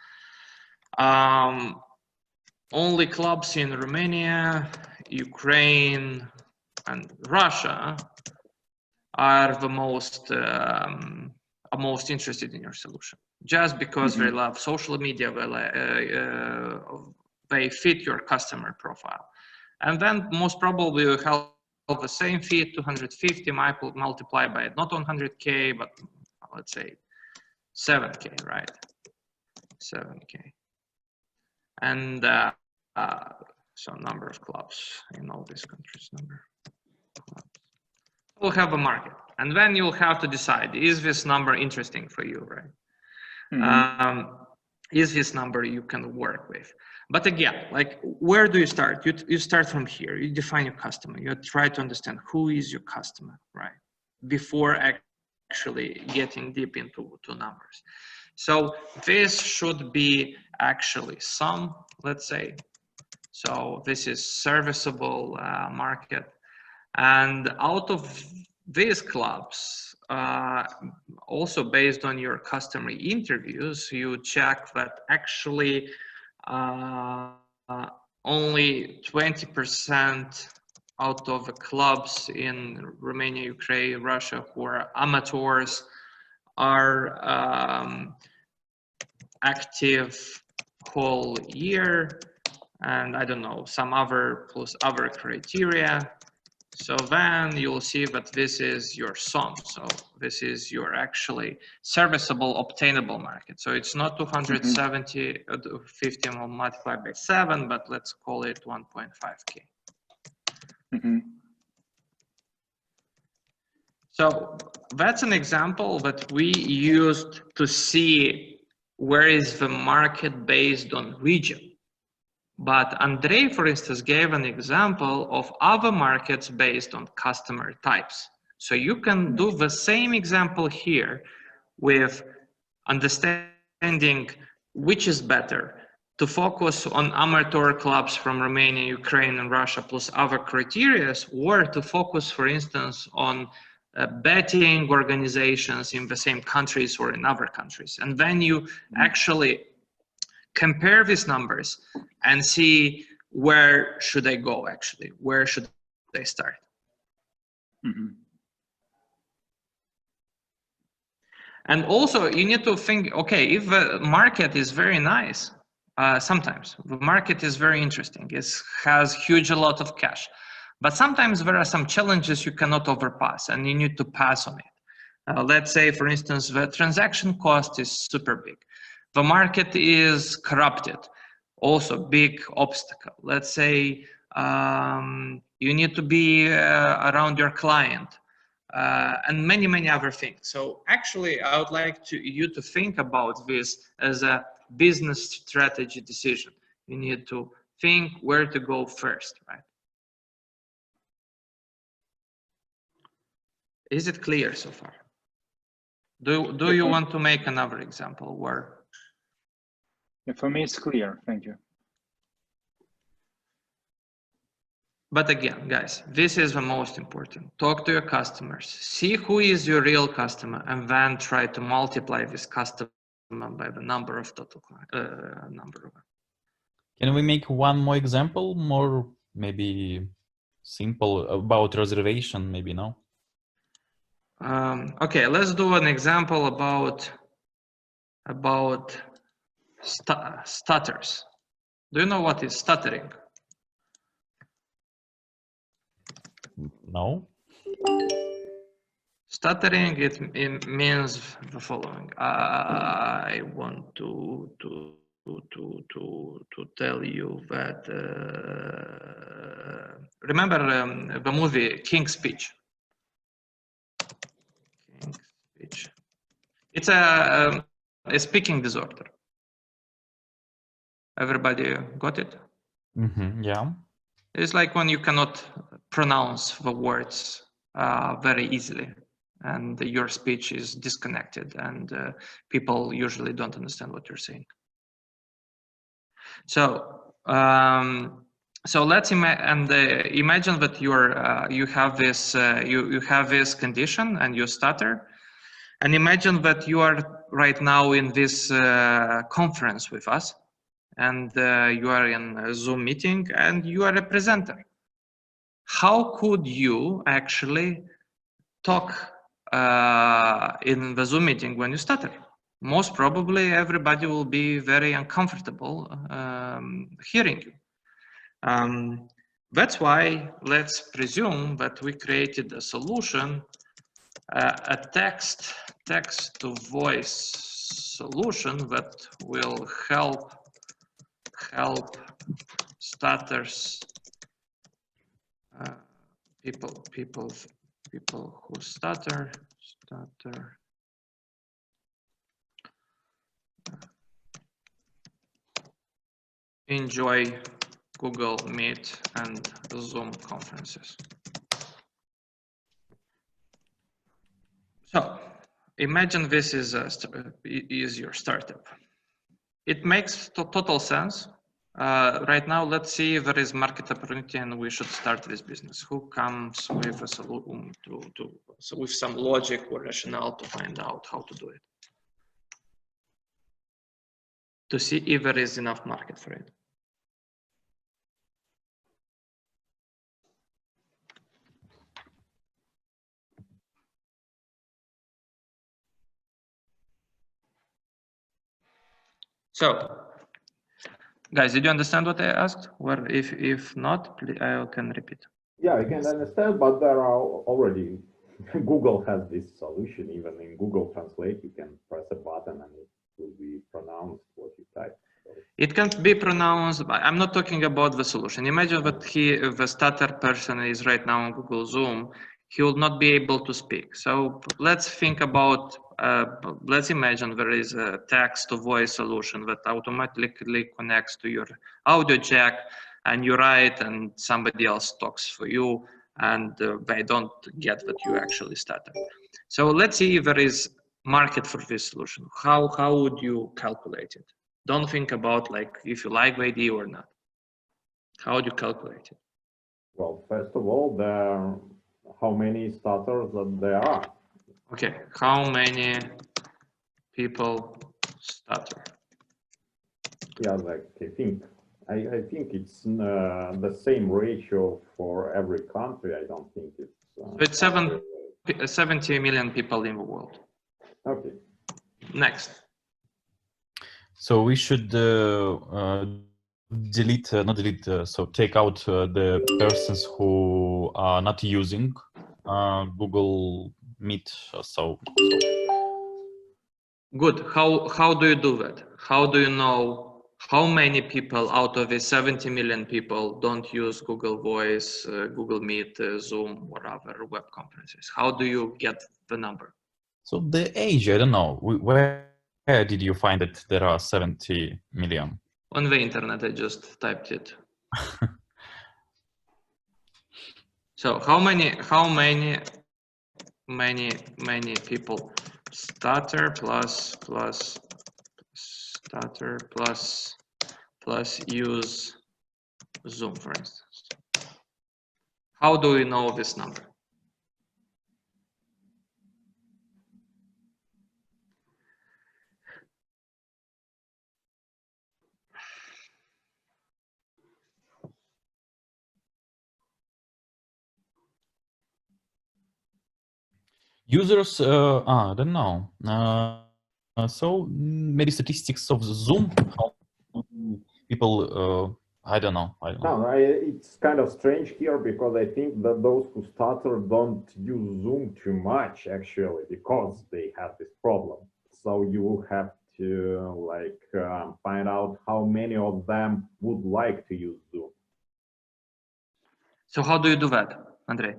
only clubs in Romania, Ukraine, and Russia are the most interested in your solution, just because they love social media, they fit your customer profile. And then most probably you have the same fee, 250 multiplied by not 100K, but let's say 7K, right? 7K. And so number of clubs in all these countries, We'll have a market. And then you'll have to decide, is this number interesting for you, right? Is this number you can work with? But again, like, where do you start? You start from here. You define your customer. You try to understand who is your customer, right? Before actually getting deep into numbers. So this should be actually SOM, let's say. So this is serviceable market. And out of these clubs, also based on your customer interviews, you check that actually only 20% out of the clubs in Romania, Ukraine, Russia who are amateurs are active whole year, and I don't know, some other plus other criteria. So then you'll see that this is your SOM. So this is your actually serviceable, obtainable market. So it's not 270, 50 multiplied by 7, but let's call it 1.5K. So that's an example that we used to see where is the market based on region. But Andrei, for instance, gave an example of other markets based on customer types. So you can do the same example here with understanding which is better, to focus on amateur clubs from Romania, Ukraine, and Russia plus other criteria, or to focus, for instance, on betting organizations in the same countries or in other countries. And then you actually compare these numbers and see where should I go actually, where should I start. And also you need to think, okay, if the market is very nice, sometimes the market is very interesting. It has a lot of cash, but sometimes there are some challenges you cannot overpass and you need to pass on it. Let's say, for instance, the transaction cost is super big. The market is corrupted, also big obstacle. Let's say you need to be around your client and many other things. So actually, I would like you to think about this as a business strategy decision. You need to think where to go first, right? Is it clear so far? Do you want to make another example where? Yeah, for me, it's clear. Thank you. But again, guys, this is the most important. Talk to your customers. See who is your real customer, and then try to multiply this customer by the number of total number of. Can we make one more example, more maybe simple, about reservation? Maybe no. Okay, let's do an example about stutters. Do you know what is stuttering? No. Stuttering, it means the following. I want to tell you that remember the movie King's Speech. King's Speech. It's a speaking disorder. Everybody got it? Mm-hmm, yeah. It's like when you cannot pronounce the words very easily, and your speech is disconnected, and people usually don't understand what you're saying. So, let's imagine that you have this condition and you stutter, and imagine that you are right now in this conference with us, and you are in a Zoom meeting, and you are a presenter. How could you actually talk in the Zoom meeting when you stutter? Most probably everybody will be very uncomfortable hearing you. That's why let's presume that we created a solution, a text to voice solution that will help stutters, people who stutter enjoy Google Meet and Zoom conferences. So imagine this is your startup. It makes total sense. Right now, let's see if there is market opportunity and we should start this business. Who comes with a solution with some logic or rationale to find out how to do it? To see if there is enough market for it. So, guys, did you understand what I asked? Or if not, I can repeat. Yeah, I can understand, but there are already, Google has this solution. Even in Google Translate, you can press a button and it will be pronounced what you type. So. It can be pronounced, I'm not talking about the solution. Imagine that the stutter person is right now on Google Zoom. He will not be able to speak. So let's think about, let's imagine there is a text to voice solution that automatically connects to your audio jack, and you write and somebody else talks for you, and they don't get that you actually stutter. So let's see if there is market for this solution. How would you calculate it? Don't think about like if you like the idea or not. How do you calculate it? Well, first of all, how many stutters that there are. Okay, how many people stutter? Yeah, like I think it's the same ratio for every country. I don't think it's. It's 70 million people in the world. Okay. Next. So we should delete, not delete, so take out the persons who are not using Google Meet. So good. How do you do that? How do you know how many people out of the 70 million people don't use Google Voice, Google Meet, Zoom, or other web conferences? How do you get the number? so the age, I don't know. Where did you find that there are 70 million? On the internet, I just typed it. So how many people starter plus starter plus use Zoom, for instance? How do we know this number? Users, I don't know. So maybe statistics of Zoom, how people, I don't know. No, it's kind of strange here because I think that those who started don't use Zoom too much actually because they have this problem. So you will have to like find out how many of them would like to use Zoom. So how do you do that, Andrei?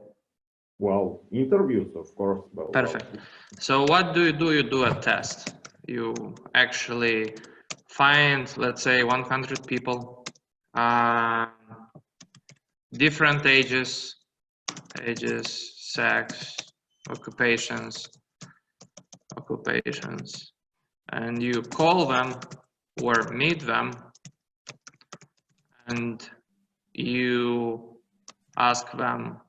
Well, interviews, of course. But Perfect. So what do? You do a test. You actually find, let's say, 100 people, different ages, sex, occupations, and you call them or meet them, and you ask them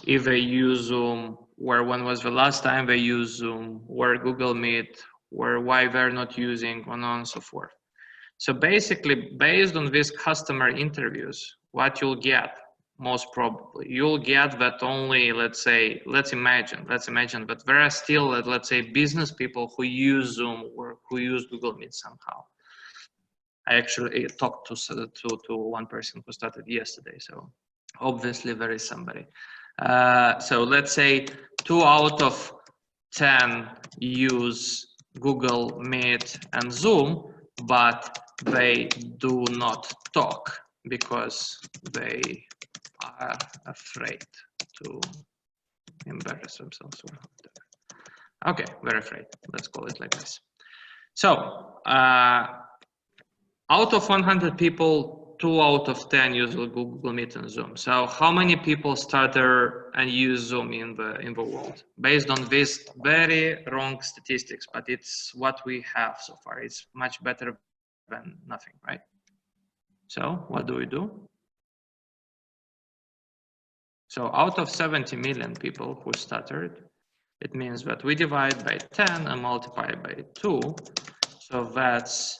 if they use Zoom, or when was the last time they used Zoom, or Google Meet, or why they're not using, and on and so forth. So basically, based on these customer interviews, what you'll get, most probably, you'll get that only, let's imagine that there are still, let's say, business people who use Zoom or who use Google Meet somehow. I actually talked to one person who started yesterday, so obviously there is somebody. So let's say 2 out of 10 use Google Meet and Zoom, but they do not talk because they are afraid to embarrass themselves or whatever. Okay, very afraid. Let's call it like this. So out of 100 people, 2 out of 10 use Google Meet and Zoom. So how many people started and use Zoom in the world? Based on this very wrong statistics, but it's what we have so far. It's much better than nothing, right? So what do we do? So out of 70 million people who started, it means that we divide by 10 and multiply by 2. So that's,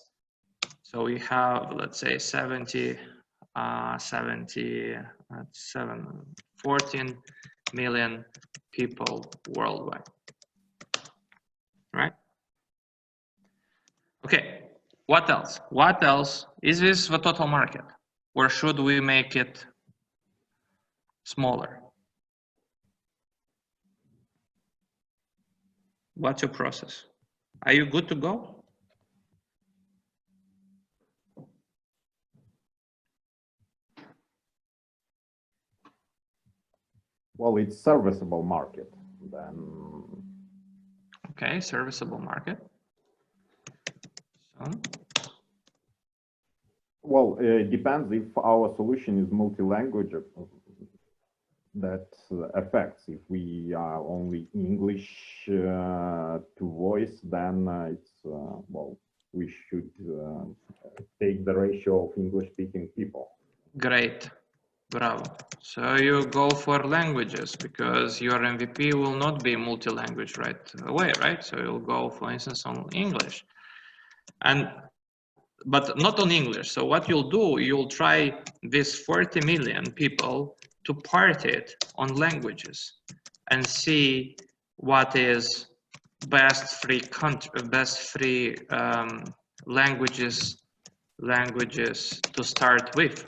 so we have, let's say 14 million people worldwide, right? Okay, what else? What else? Is this the total market? Or should we make it smaller? What's your process? Are you good to go? Well, it's serviceable market then. Okay, serviceable market. So. Well, it depends if our solution is multi-language. That affects. If we are only English to voice, then it's well, we should take the ratio of English-speaking people. Great, bravo. So you go for languages because your MVP will not be multi-language right away, right? So you'll go, for instance, on English, but not on English. So what you'll do, you'll try this 40 million people to part it on languages and see what is best free languages to start with.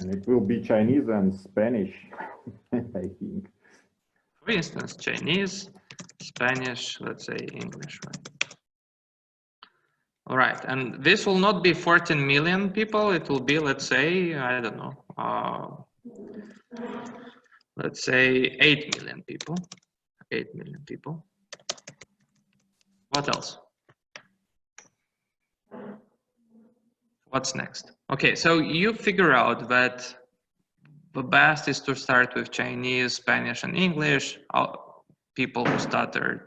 And it will be Chinese and Spanish, I think. For instance, Chinese, Spanish, let's say English, right? All right, and this will not be 14 million people. It will be, let's say, I don't know, let's say 8 million people. 8 million people. What else? What's next? Okay, so you figure out that the best is to start with Chinese, Spanish, and English. People who started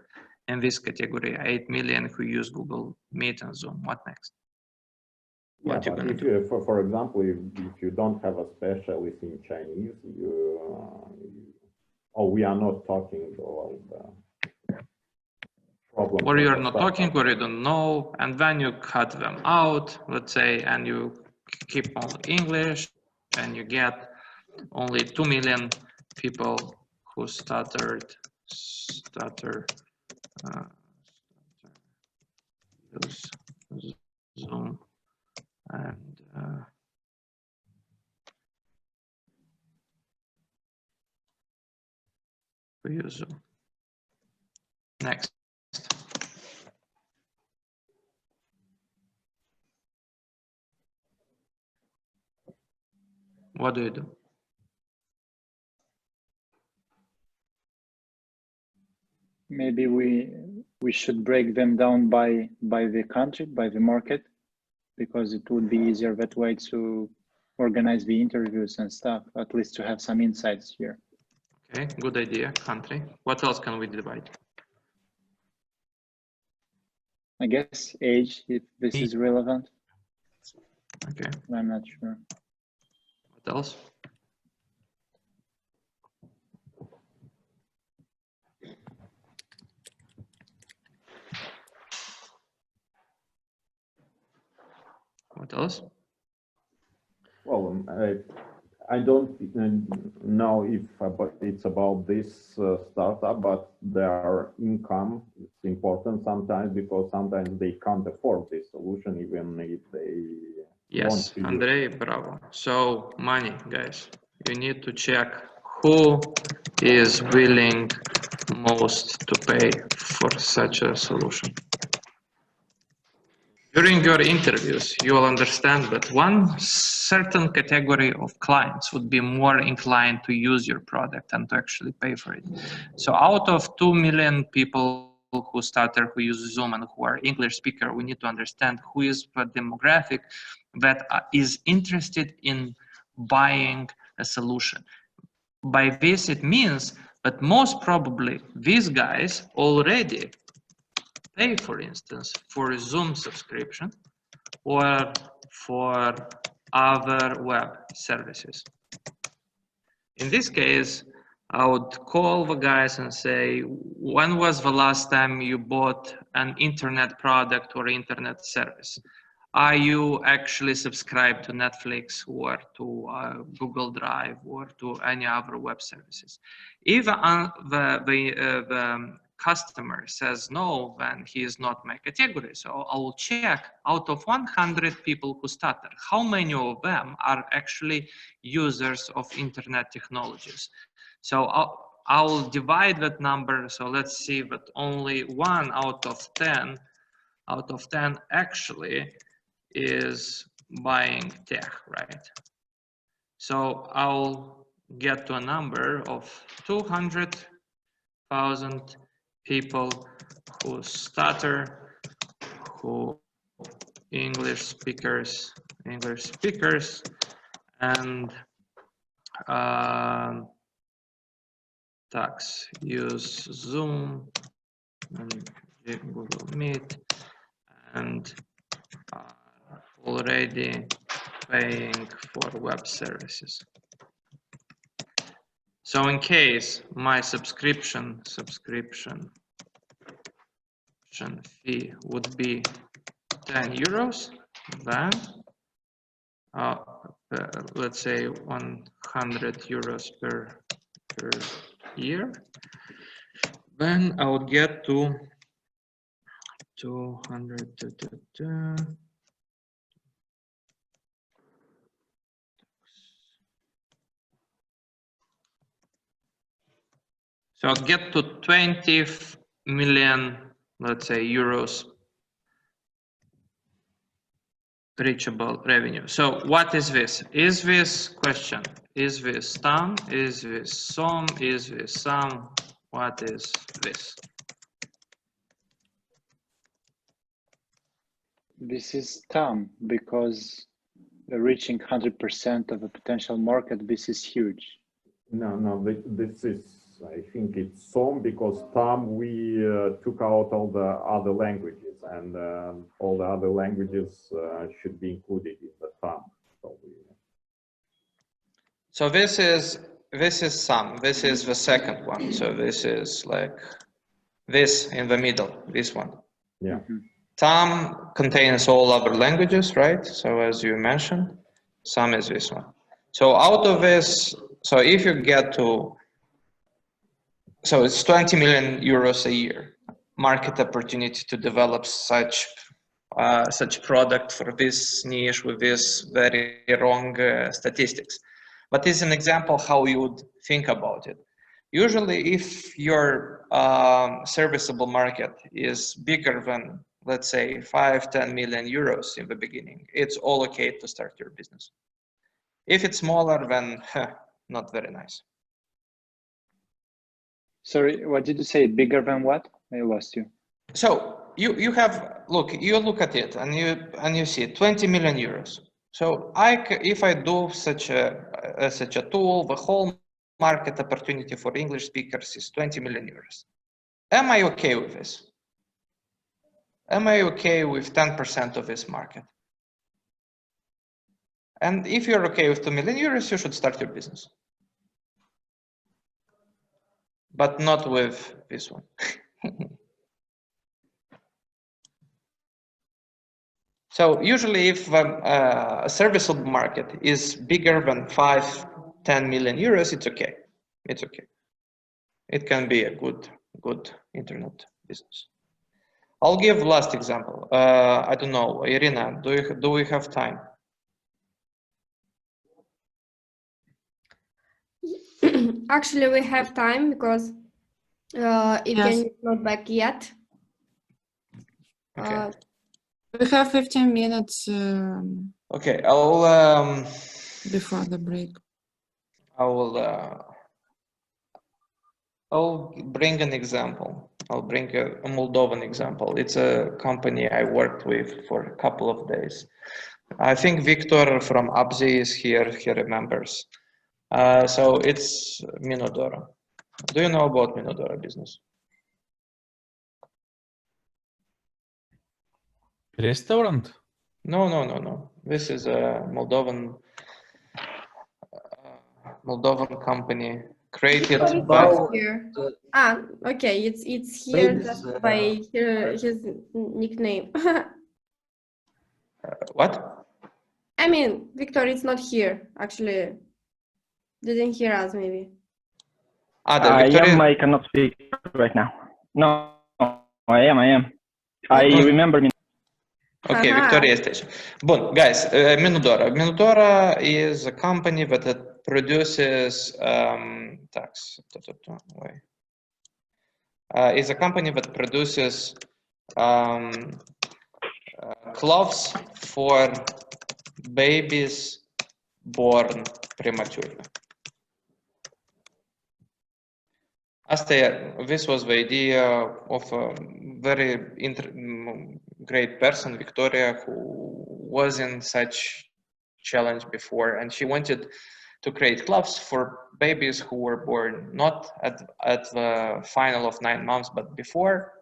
in this category, 8 million who use Google Meet and Zoom. What next? Yeah, What you but gonna if do? you, for example, if you don't have a specialist in Chinese, we are not talking about problems. Or you're of not startup. talking, or you don't know, and then you cut them out, let's say, and you keep on English, and you get only 2 million people who stutter use Zoom and use Zoom. Next. What do you do? Maybe we should break them down by the country, by the market, because it would be easier that way to organize the interviews and stuff, at least to have some insights here. Okay, good idea, country. What else can we divide? I guess age, if this is relevant. Okay. I'm not sure. What else? What else? Well, I don't know if it's about this startup, but their income is important sometimes, because sometimes they can't afford this solution, even if they Yes, want to Andrei, bravo. So money, guys. You need to check who is willing most to pay for such a solution. During your interviews, you will understand that one certain category of clients would be more inclined to use your product and to actually pay for it. So out of 2 million people who started, who use Zoom and who are English speaker, we need to understand who is the demographic that is interested in buying a solution. By this, it means that most probably these guys already pay, for instance, for a Zoom subscription or for other web services. In this case, I would call the guys and say, when was the last time you bought an internet product or internet service? Are you actually subscribed to Netflix or to Google Drive or to any other web services? If the customer says no, then he is not my category. So I will check out of 100 people who started, how many of them are actually users of internet technologies. So I will divide that number. So let's see that only 1 out of 10 actually is buying tech, right? So I'll get to a number of 200,000 people who stutter, who English speakers, and tax use Zoom and Google Meet and already paying for web services. So in case my subscription fee would be 10 euros, then let's say 100 euros per year, then I would get to 200. So get to 20 million, let's say, euros reachable revenue. So what is this? Is this question? Is this TAM? Is this SOM? Is this SOM? What is this? This is TAM because reaching 100% of a potential market, this is huge. No, this is, I think it's SOM, because TAM, we took out all the other languages, and all the other languages should be included in the TAM. So this is SOM. This is the second one. So this is like this in the middle, this one. Yeah. TAM contains all other languages, right? So as you mentioned, SOM is this one. So out of this, so if you get to, so it's 20 million euros a year market opportunity to develop such product for this niche with this very wrong statistics. But it's an example how you would think about it. Usually, if your serviceable market is bigger than, let's say, 5-10 million euros in the beginning, it's all okay to start your business. If it's smaller, then not very nice. Sorry, what did you say? Bigger than what? I lost you. So you have, you look at it and you see 20 million euros. So if I do such a tool, the whole market opportunity for English speakers is 20 million euros. Am I okay with this? Am I okay with 10% of this market? And if you're okay with 2 million euros, you should start your business. But not with this one. So usually if a serviceable market is bigger than 5-10 million euros, it's okay. It's okay. It can be a good internet business. I'll give last example. I don't know, Irina, do we have time? Actually, we have time because Evgeny is not back yet. Okay. We have 15 minutes Okay, I'll before the break. I'll bring an example. I'll bring a Moldovan example. It's a company I worked with for a couple of days. I think Victor from Abzi is here. He remembers. So it's Minodora. Do you know about Minodora business? Restaurant? No. This is a Moldovan company created by. Here. Okay, it's here just by his nickname. What? I mean, Victor is not here. Actually, didn't hear us maybe. I cannot speak right now. No, I am. I remember me. Okay, Victoria station. But guys, Minodora. Minodora is a company that produces is a company that produces clothes for babies born prematurely. This was the idea of a very great person, Victoria, who was in such challenge before, and she wanted to create clothes for babies who were born not at the final of 9 months, but before.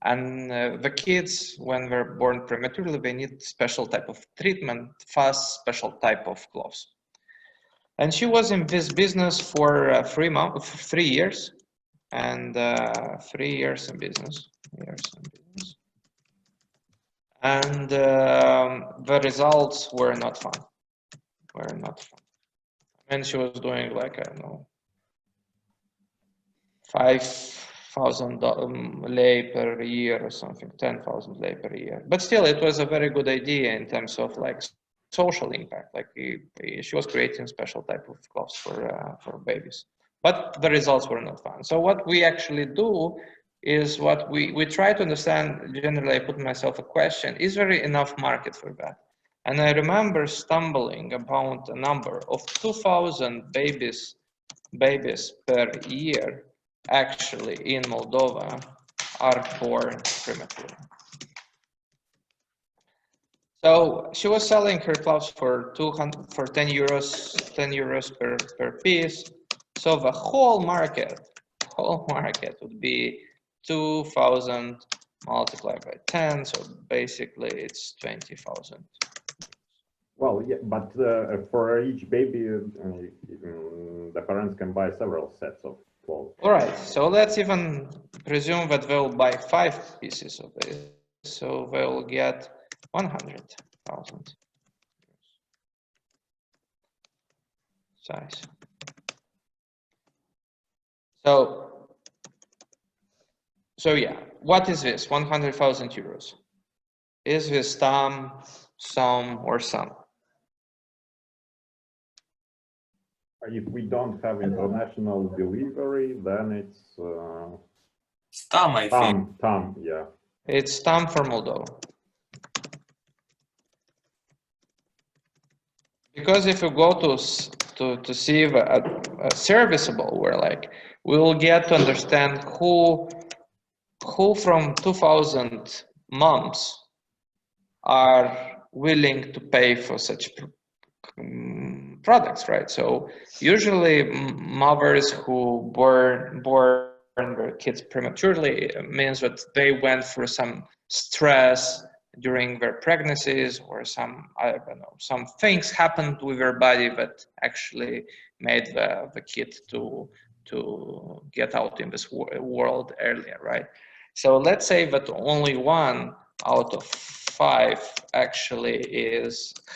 And the kids, when they're born prematurely, they need special type of treatment, fast, special type of clothes. And she was in this business for 3 years, and 3 years in business. And the results were not fun. And she was doing like, I don't know, lei per year or something, 10,000 lei per year. But still, it was a very good idea in terms of like social impact. Like she was creating special type of clothes for babies, but the results were not fun. So what we actually do is what we try to understand. Generally, I put myself a question: is there enough market for that? And I remember stumbling upon a number of 2,000 babies per year actually in Moldova are born prematurely. So she was selling her clothes for 10 euros per piece. So the whole market would be 2,000 multiplied by 10. So basically it's 20,000. Well, yeah, but for each baby, the parents can buy several sets of clothes. All right, so let's even presume that they'll buy 5 pieces of this. So they'll get 100,000 size. So yeah, what is this? 100,000 euros. Is this TAM, SOM, or SOM? If we don't have international delivery, then it's TAM, I think. TAM, yeah. It's TAM for Moldova. Because if you go to see a serviceable, where like we will get to understand who from 2,000 moms are willing to pay for such products, right? So usually mothers who born their kids prematurely means that they went through some stress during their pregnancies, or some, I don't know, some things happened with their body that actually made the kid to get out in this world earlier, right? So let's say that only 1 out of 5 actually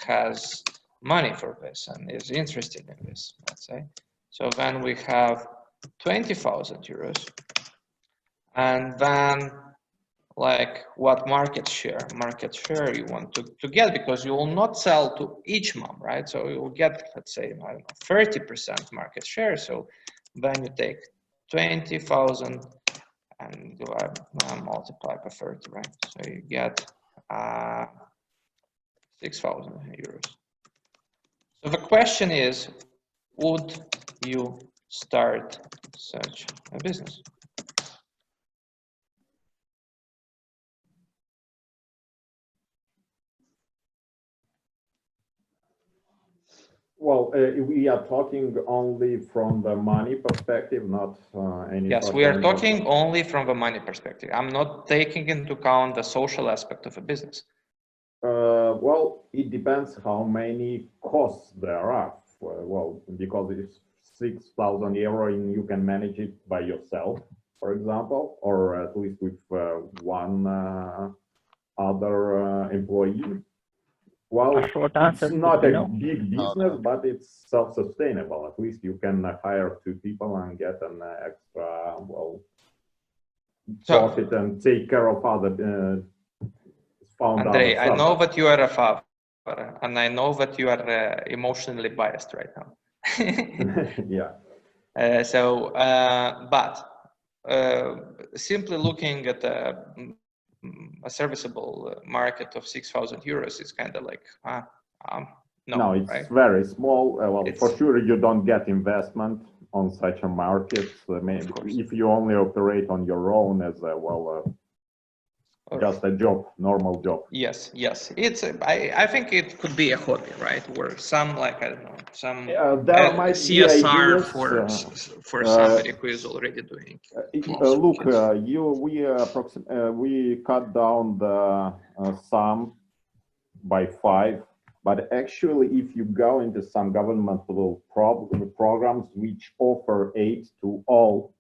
has money for this and is interested in this, let's say. So then we have 20,000 euros, and then like what market share you want to get, because you will not sell to each mom, right? So you will get, let's say, I don't know, 30% market share. So then you take 20,000 and divide, multiply by 30, right? So you get 6,000 euros. So the question is, would you start such a business? Well, we are talking only from the money perspective, not any. Yes, we are talking only from the money perspective. I'm not taking into account the social aspect of a business. Well, it depends how many costs there are. Well, because it's 6,000 euro, you can manage it by yourself, for example, or at least with one other employee. Well, it's not a big business, but it's self-sustainable. At least you can hire 2 people and get an extra, well, profit and take care of other. Andrei, I know that you are a father, and I know that you are emotionally biased right now. Yeah. But simply looking at a serviceable market of 6,000 euros is kind of like, no, it's right? very small. Well, for sure, you don't get investment on such a market. If you only operate on your own as a, well, just a job, normal job. Yes, yes. It's I think it could be a hobby, right? Where some, like, I don't know, some there might CSR be for somebody who is already doing. Look, we cut down the sum by 5, but actually, if you go into some governmental programs which offer aid to all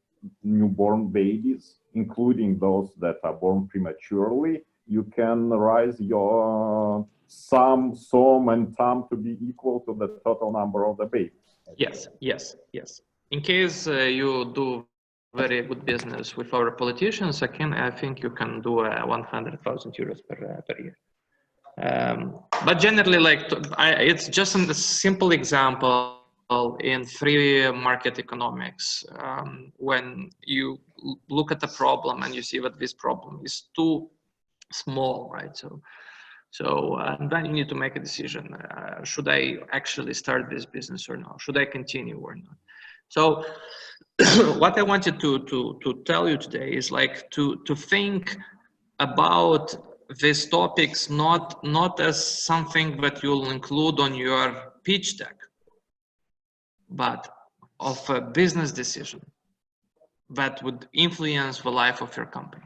newborn babies, including those that are born prematurely, you can raise your SOM, and TAM to be equal to the total number of the babies. Yes, yes, yes. In case you do very good business with our politicians, I think you can do 100,000 euros per year. But generally, like it's just a simple example in free market economics. When you look at the problem and you see that this problem is too small, right? So and then you need to make a decision. Should I actually start this business or not? Should I continue or not? So what I wanted to tell you today is like to think about these topics not as something that you'll include on your pitch deck, but of a business decision that would influence the life of your company.